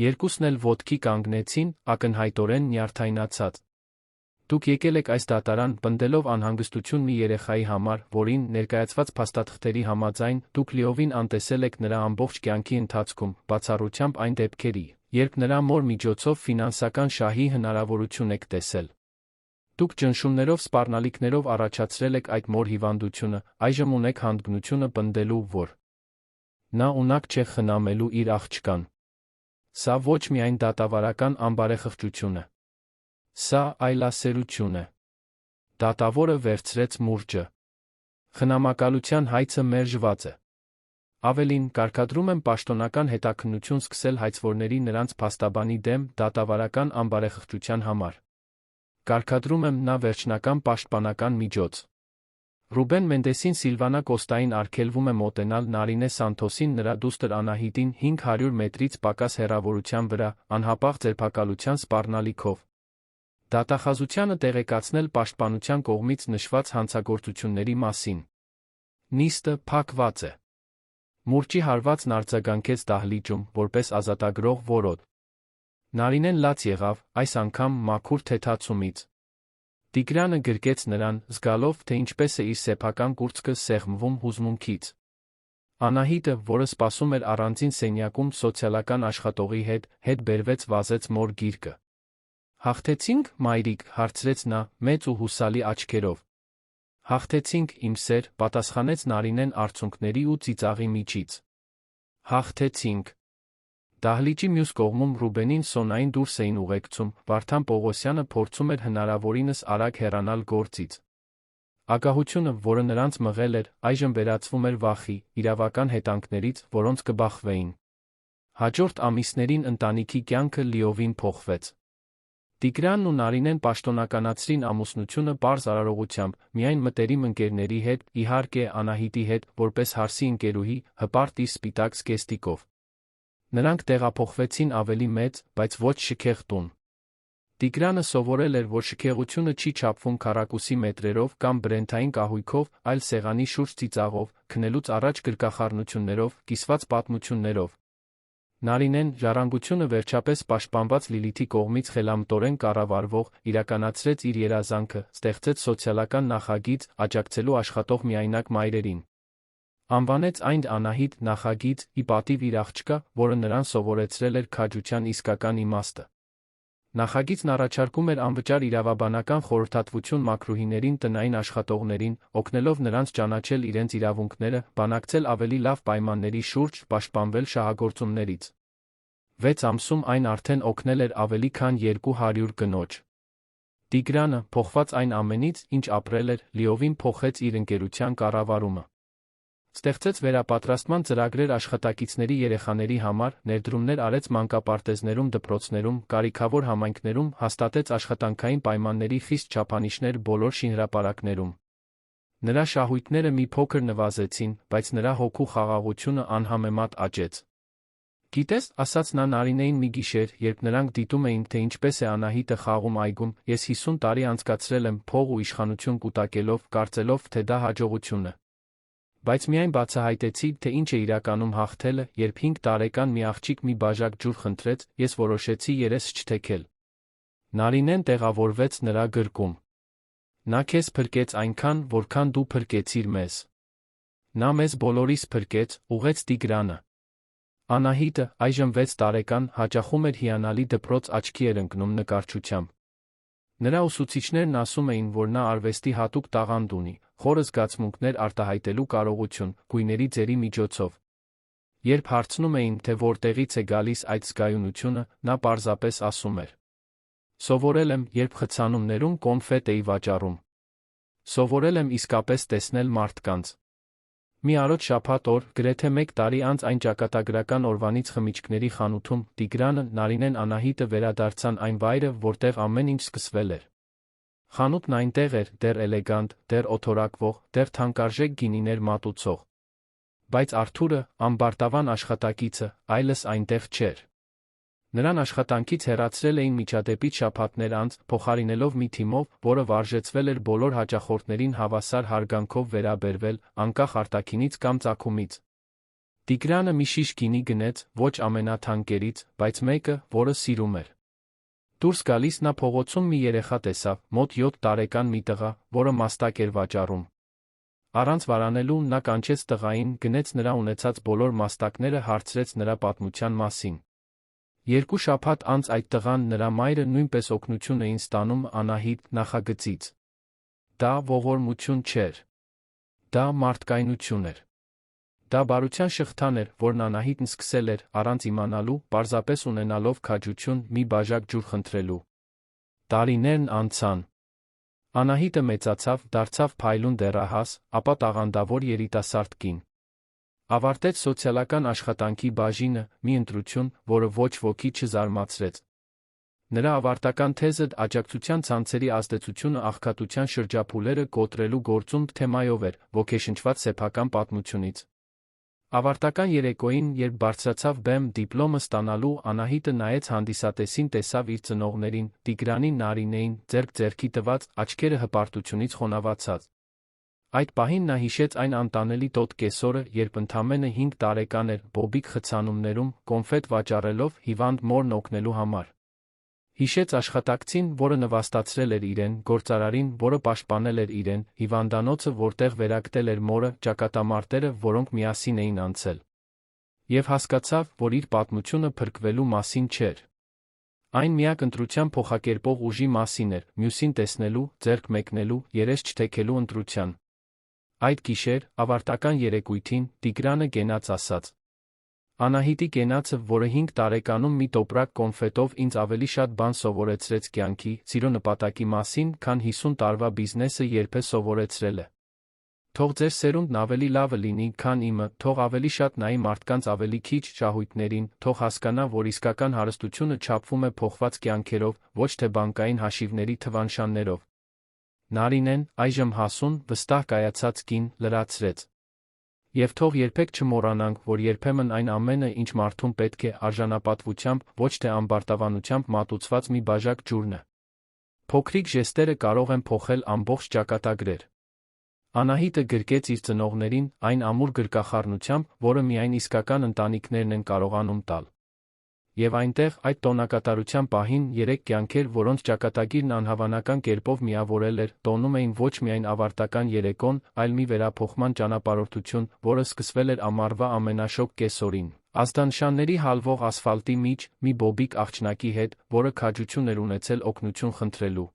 Երկուսն էլ ոտքի կանգնեցին, ակնհայտորեն նյարդայնացած։ Դուք եկել եք այս դատարան, պնդելով անհանգստություն մի երեխայի համար, որին, ներկայացված փաստաթղթերի համաձայն, դուք լիովին անտեսել եք նրա ամբողջ կյանքի ընթացքում, բացառությամբ այն դեպքերի, երբ նրա մոր միջոցով ֆինանսական շահի հնարավորություն եք տեսել։ Դուք ճնշումներով, սպառնալիքներով առաջացրել եք այդ մոր հիվանդությունը, այժմ ունեք հանդգնությունը պնդելու, որ նա ունակ չէ խնամելու իր աղջկան։ Սա ոչ միայն դատավարական անբարեխղճություն է։ Սա այլասերություն է։ Դատավորը վերցրեց մուրճը։ Խնամակալության հայցը մերժված է։ Ավելին, կարգադրում եմ պաշտոնական հետաքննություն սկսել հայցվորների նրանց փաստաբանի դեմ դատավարական անբարեխղճության համար։ Կարգադրում եմ նա վերջնական պաշտպանական միջոց։ Ռուբեն Մենդեսին Սիլվանա Կոստային արգելվում է մոտենալ Նարինե Սանթոսին նրա դուստր Անահիտին 500 մետրից պակաս հեռավորության վրա, անհապաղ ձերբակալության սպառնալիքով։ Դատախազությանը տեղեկացնել պաշտպանության կողմից նշված հանցագործությունների մասին։ Նիստը փակված է։ Մուրճի հարվածն արձագանքեց դահլիճում, որպես ազատագրող որոտ։ Նարինեն լաց եղավ, այս անգամ մաքուր թեթացումից։ Տիգրանը գրկեց նրան, զգալով, թե ինչպես է իր սեփական կուրծքը սեղմվում հուզմունքից։ Անահիտը, որը սպասում էր առանձին սենյակում սոցիալական աշխատողի հետ բերվեց վազեց մոր գիրկը։ Հաղթեցինք, մայրիկ, հարցրեց նա, մեծ ու հուսալի աչքերով։ Հաղթեցինք, իմ սեր, պատասխանեց Նարինեն արցունքների ու ծիծաղի միջից։ Հաղթեցինք։ Դահլիճի մյուս կողմում Ռուբենին Սոնային դուրս էին ուղեկցում, Վարդան Պողոսյանը փորձում էր հնարավորինս արագ հեռանալ գործից։ Ագահությունը, որը նրանց մղել էր, այժմ վերածվում էր վախի, իրավական հետանքներից, որոնց կբախվեին։ Հաջորդ ամիսներին ընտանիքի կյանքը լիովին փոխվեց։ Տիգրանն ու Նարինեն պաշտոնականացրին ամուսնությունը պարզ արարողությամբ, միայն մտերիմ ընկերների հետ, իհարկե Անահիտի հետ, որպես հարսի ընկերուհի, հպարտ իր սպիտակ զգեստիկով։ Նրանք տեղափոխվեցին ավելի մեծ, բայց ոչ շքեղ տուն։ Տիգրանը սովորել էր, որ շքեղությունը չի չափվում քառակուսի մետրերով կամ բրենթային կահույքով, այլ սեղանի շուրջ ծիծաղով, քնելուց առաջ գրկախառնություններով, կիսված պատմություններով։ Նարինեն, ժառանգությունը վերջապես պաշտպանված Լիլիթի կողմից խելամտորեն կառավարվող, իրականացրեց իր երազանքը, ստեղծեց սոցիալական նախագիծ, աջակցելու աշխատող միայնակ մայրերին։ Անվանեց այն Անահիտ նախագիծ, ի պատիվ իր աղջկա, որը նրան սովորեցրել էր քաջության իսկական իմաստը։ Նախագիծն առաջարկում էր անվճար իրավաբանական խորհրդատվություն մաքրուհիներին տնային աշխատողներին, օգնելով նրանց ճանաչել իրենց իրավունքները, բանակցել ավելի լավ պայմանների շուրջ, պաշտպանվել շահագործումներից։ 6 ամսում այն արդեն օգնել էր ավելի քան 200 կնոջ։ Տիգրանը, փոխված այն ամենից, ինչ ապրել էր, լիովին փոխեց իր ընկերության կառավարումը։ Ստեղծեց վերապատրաստման ծրագրեր աշխատակիցների երեխաների համար, ներդրումներ արեց մանկապարտեզներում, դպրոցներում, կարիքավոր համայնքներում, հաստատեց աշխատանքային պայմանների խիստ չափանիշներ բոլոր շինհրապարակներում։ Նրա շահույթները մի փոքր նվազեցին, բայց նրա հոգու խաղաղությունը անհամեմատ աճեց։ Գիտես, ասաց նա Նարինեին մի գիշեր, երբ նրանք դիտում էին, թե ինչպես է Անահիտը խաղում այգում, ես 50 տարի անցկացրել եմ փող ու իշխանություն կուտակելով, կարծելով, թե դա հաջողություն է։ Բայց միայն բացահայտեցի, թե ինչ է իրականում հաղթելը, երբ 5 տարեկան մի աղջիկ մի բաժակ ջուր խնդրեց, ես որոշեցի երես չթեքել։ Նարինեն տեղավորվեց նրա գրկում։ Նա քեզ փրկեց այնքան, որքան դու փրկեցիր մեզ։ Նա մեզ բոլորիս փրկեց, ուղեց Տիգրանը։ Անահիտը, այժմ 6 տարեկան, հաճախում էր հիանալի դպրոց աչքի էր ընկնում նկարչությամբ։ Նրա ուսուցիչներն ասում էին, որ նա արվեստի հատուկ տաղանդ ունի, խորը զգացմունքներ արտահայտելու կարողություն, գույների ձերի միջոցով։ Երբ հարցնում էին, թե որտեղից է գալիս այդ զգայունությունը, նա պարզապես ասում էր. Սովորել եմ, երբ խցանումներում կոնֆետ էի վաճառում։ Սովորել եմ իսկապես տեսնել մարդկանց։ Մի արոտ շաբաթ օր, գրեթե 1 տարի անց այն ճակատագրական օրվանից խմիչքների խանութում, Տիգրանը, Նարինեն, Անահիտը վերադարձան այն վայրը, որտեղ ամեն ինչ սկսվել էր։ Խանութն այնտեղ էր, դեռ էլեգանտ, դեռ օթորակվող, դեռ թանկարժեք գինիներ մատուցող։ Բայց Արթուրը, ամբարտավան աշխատակիցը, այլս այնտեղ չէր։ Նրան աշխատանքից հեռացրել էին միջադեպից շաբաթներ անց, փոխարինելով մի թիմով, որը վարժեցվել էր բոլոր հաճախորդներին հավասար հարգանքով վերաբերվել, անկախ արտաքինից կամ ծագումից։ Տիգրանը մի շիշ գինի գնեց, ոչ ամենաթանկերից, բայց մեկը, որը սիրում էր։ Դուրս գալիս նա փողոցում մի երեխա տեսավ, մոտ 7 տարեկան մի տղա, որը մաստակ էր վաճառում։ Առանց վարանելու նա կանչեց տղային, գնեց նրա ունեցած բոլոր մաստակները, հարցրեց նրա պատմության մասին։ 2 շաբաթ անց այդ տղան, նրա մայրը նույնպես օգնություն էին ստանում Անահիտ նախագծից։ Դա ողորմություն չէր։ Դա մարդկայնություն էր։ Դա բարության շղթան էր, որն Անահիտն սկսել էր, առանց իմանալու, պարզապես ունենալով քաջություն մի բաժակ ջուր խնդրելու։ Տարիներն անցան։ Անահիտը մեծացավ, դարձավ փայլուն դեռահաս, ապա տաղանդավոր երիտասարդ կին։ Ավարտեց սոցիալական աշխատանքի բաժինը, մի ընտրություն, որը ոչ ոքի չզարմացրեց։ Նրա ավարտական թեզը աջակցության ցանցերի ազդեցությունը աղքատության շրջափուլերը կոտրելու գործում թեմայով էր, ոգեշնչված սեփական պատմությունից։ Ավարտական երեկոյին, երբ բարձրացավ բեմ դիպլոմը ստանալու, Անահիտը նայեց հանդիսատեսին, տեսավ իր ծնողներին, Տիգրանին, Նարինեին, ձեռք ձեռքի տված, աչքերը հպարտությունից խոնավացած։ Այդ պահին նա հիշեց այն անտանելի տոտ կեսօրը, երբ ընդամենը 5 տարեկան էր, բոբիկ խցանումներում, կոնֆետ վաճառելով, հիվանդ մորն օգնելու համար։ Հիշեց աշխատակցին, որը նվաստացրել էր իրեն, գործարարին, որը պաշտպանել էր իրեն, հիվանդանոցը, որտեղ վերակտել էր մորը, ճակատամարտերը, որոնք միասին էին անցել։ Եվ հասկացավ, որ իր պատմությունը փրկվելու մասին չէր։ Այն միակ ընտրության փոխակերպող ուժի մասին էր, մյուսին տեսնելու, ձեռք մեկնելու, երես չթեքելու ընտրության։ Այդ գիշեր, ավարտական երեկույթին, Տիգրանը կենաց ասաց. Անահիտի կենացը, որը 5 տարեկանում մի տոպրակ կոնֆետով ինձ ավելի շատ բան սովորեցրեց կյանքի, սիրո նպատակի մասին, քան 50 տարվա բիզնեսը երբեք սովորեցրել է։ Թող ձեր սերունդն ավելի լավը լինի, քան իմը, թող ավելի շատ նայի մարդկանց ավելի քիչ շահույթներին, թող հասկանա, որ իսկական հարստությունը չափվում է փոխված կյանքերով, ոչ թե բանկային հաշիվների թվանշաններով։ Նարինեն, այժմ հասուն, վստահ կայացած կին, լրացրեց. Եվ թող երբեք չմոռանանք, որ երբեմն այն ամենը, ինչ մարդուն պետք է, արժանապատվությամբ, ոչ թե ամբարտավանությամբ մատուցված մի բաժակ ջուրն է։ Փոքրիկ ժեստերը կարող են փոխել ամբողջ ճակատագրեր։ Անահիտը գրկեց իր ծնողներին այն ամուր գրկախառնությամբ, որը միայն իսկական ընտանիքներն են կարողանում տալ։ Եվ այնտեղ, այդ տոնակատարության պահին, 3 կյանքեր, որոնց ճակատագիրն անհավանական կերպով միավորել էր, տոնում էին ոչ միայն ավարտական երեկոն, այլ մի վերափոխման ճանապարհորդություն, որը սկսվել էր ամառվա ամենաշոգ կեսօրին, ազդանշանների հալվող ասֆալտի միջ, մի բոբիկ աղջնակի հետ, որը քաջություն էր ունեցել օգնություն խնդրելու։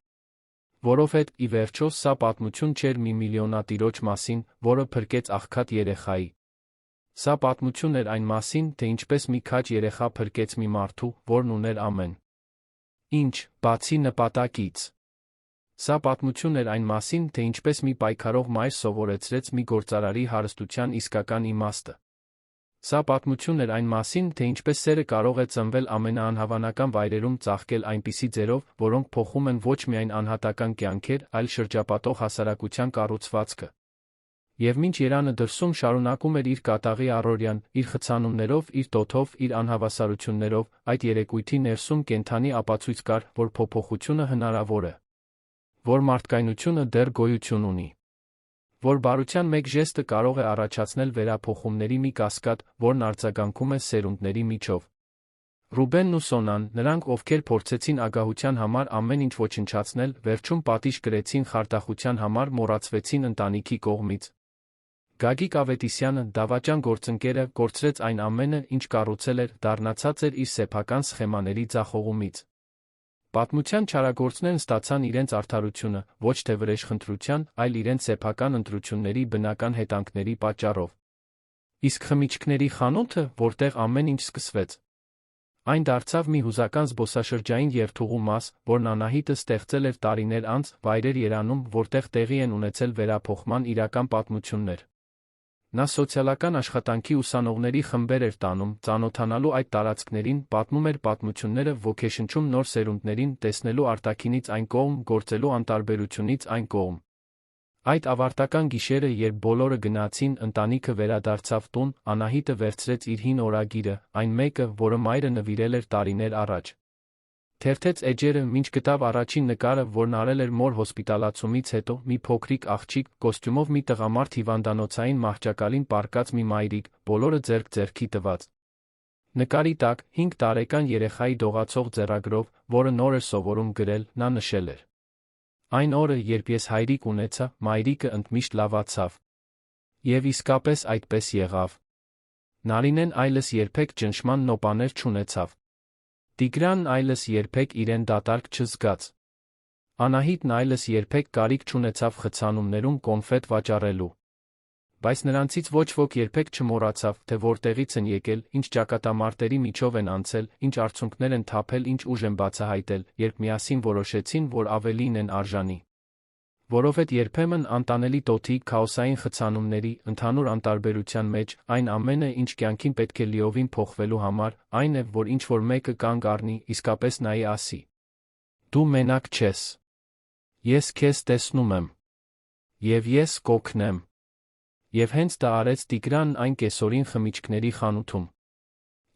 Որովհետև, ի վերջո, սա պատմություն չէր մի միլիոնատիրոջ մասին, որը փրկեց աղքատ երեխայի։ Սա պատմություն էր այն մասին, թե ինչպես մի քաջ երեխա փրկեց մի մարդու, որն ուներ ամեն ինչ, բացի նպատակից։ Սա պատմություն էր այն մասին, թե ինչպես մի պայքարող մայր սովորեցրեց մի գործարարի հարստության իսկական իմաստը։ Սա պատմություն էր այն մասին, թե ինչպես սերը կարող է ծնվել ամենաանհավանական վայրերում, ծաղկել այնպիսի ձերով, որոնք փոխում են ոչ միայն անհատական կյանքեր, այլ շրջապատող հասարակության կառուցվածքը։ Եվ մինչ Երանը դրսում շարունակում էր իր կատաղի առօրյան, իր խցանումներով, իր տոթով, իր անհավասարություններով, այդ երեկույթի ներսում կենդանի ապացույց կար, որ փոփոխությունը հնարավոր է, որ մարդկայնությունը դեռ գոյություն ունի, որ բարության մեկ ժեստը կարող է առաջացնել վերափոխումների մի կասկադ, որն արձագանքում է սերունդների միջով։ Ռուբենն ու Սոնան, նրանք, ովքեր փորձեցին ագահության համար ամեն ինչ ոչնչացնել, վերջում պատիժ կրեցին խարդախության համար, մոռացվեցին ընտանիքի կողմից։ Գագիկ Ավետիսյանը, դավաճան գործընկերը, կորցրեց այն ամենը, ինչ կառուցել էր, դառնացած էր իր սեփական սխեմաների ձախողումից։ Պատմության չարագործներն ստացան իրենց արդարությունը, ոչ թե վրեժխնդրության, այլ իրենց սեփական ընտրությունների բնական հետանքների պատճառով։ Իսկ խմիչքների խանութը, որտեղ ամեն ինչ սկսվեց։ Այն դարձավ մի հուզական զբոսաշրջային երթուղու մաս, որն Անահիտը ստեղծել էր տարիներ անց, վայրեր Երանում, որտեղ տեղի են ունեցել վերափոխման իրական պատմություններ։ Նա սոցիալական աշխատանքի ուսանողների խմբեր էր տանում, ծանոթանալու այդ տարածքներին, պատմում էր պատմությունները, ոգեշնչում նոր սերունդներին, տեսնելու արտաքինից այն կողմ, գործելու անտարբերությունից այն կողմ։ Այդ ավարտական գիշերը, երբ բոլորը գնացին, ընտանիքը վերադարձավ տուն, Անահիտը վերցրեց իր հին օրագիրը, այն մեկը, որը մայրը նվիրել էր տարիներ առաջ։ Թերթեց էջերը, մինչ գտավ առաջին նկարը, որն արել էր մոր հոսպիտալացումից հետո, մի փոքրիկ աղջիկ, կոստյումով մի տղամարդ հիվանդանոցային մահճակալին պառկած մի մայրիկ, բոլորը ձեռք ձեռքի տված։ Նկարի տակ, 5 տարեկան երեխայի դողացող ձեռագրով, որը նոր էր սովորում գրել, նա նշել էր. Այն օրը, երբ ես հայրիկ ունեցա, մայրիկը ընդմիշտ լավացավ։ Եվ իսկապես այդպես եղավ։ Նարինեն այլս երբեք ճնշման նոպաներ չունեցավ։ Տիգրանն այլս երբեք իրեն դատարկ չզգաց։ Անահիտն այլս երբեք կարիք չունեցավ խցանումներում կոնֆետ վաճառելու։ Բայց նրանցից ոչ ոք երբեք չմոռացավ, թե որտեղից են եկել, ինչ ճակատամարտերի միջով են անցել, ինչ արցունքներ են թափել, ինչ ուժ են բացահայտել, երբ միասին որոշեցին, որ ավելին են արժանի։ Որովհետև երբեմն անտանելի տոթի, քաոսային խցանումների, ընդհանուր անտարբերության մեջ, այն ամենը, ինչ կյանքին պետք է լիովին փոխվելու համար, այն է, որ ինչ-որ մեկը կանգ առնի, իսկապես նայի ասի. Դու մենակ չես։ Ես քեզ տեսնում եմ։ Եվ ես կօգնեմ։ Եվ հենց դա արեց Տիգրանն այն կեսօրին խմիչքների խանութում։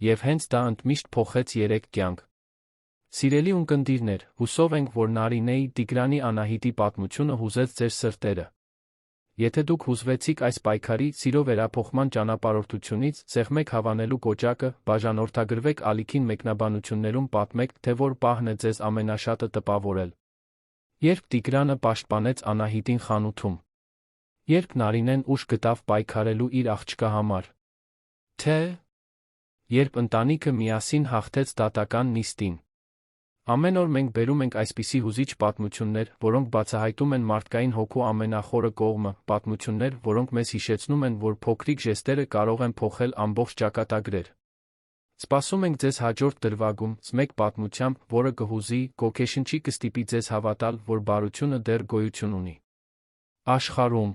Եվ հենց դա ընդմիշտ փոխեց 3 կյանք։ Սիրելի ունկնդիրներ, հուսով ենք, որ Նարինեի, Տիգրանի, Անահիտի պատմությունը հուզեց ձեր սրտերը։ Եթե դուք հուզվեցիք այս պայքարի, սիրո վերափոխման ճանապարհորդությունից, սեղմեք հավանելու կոճակը, բաժանորդագրվեք ալիքին մեկնաբանություններում պատմեք, թե որ պահն է ձեզ ամենաշատը տպավորել։ Երբ Տիգրանը պաշտպանեց Անահիտին խանութում։ Երբ Նարինեն ուժ գտավ պայքարելու իր աղջկա համար։ Թե երբ ընտանիքը միասին հաղթեց դատական նիստին։ Ամեն օր մենք բերում ենք այսպիսի հուզիչ պատմություններ, որոնք բացահայտում են մարդկային հոգու ամենախորը կողմը, պատմություններ, որոնք մեզ հիշեցնում են, որ փոքրիկ ժեստերը կարող են փոխել ամբողջ ճակատագրեր։ Սպասում ենք ձեզ հաջորդ դրվագում, մեկ պատմությամբ, որը կհուզի, կոգեշնչի, կստիպի ձեզ հավատալ, որ բարությունը դեռ գոյություն ունի աշխարհում։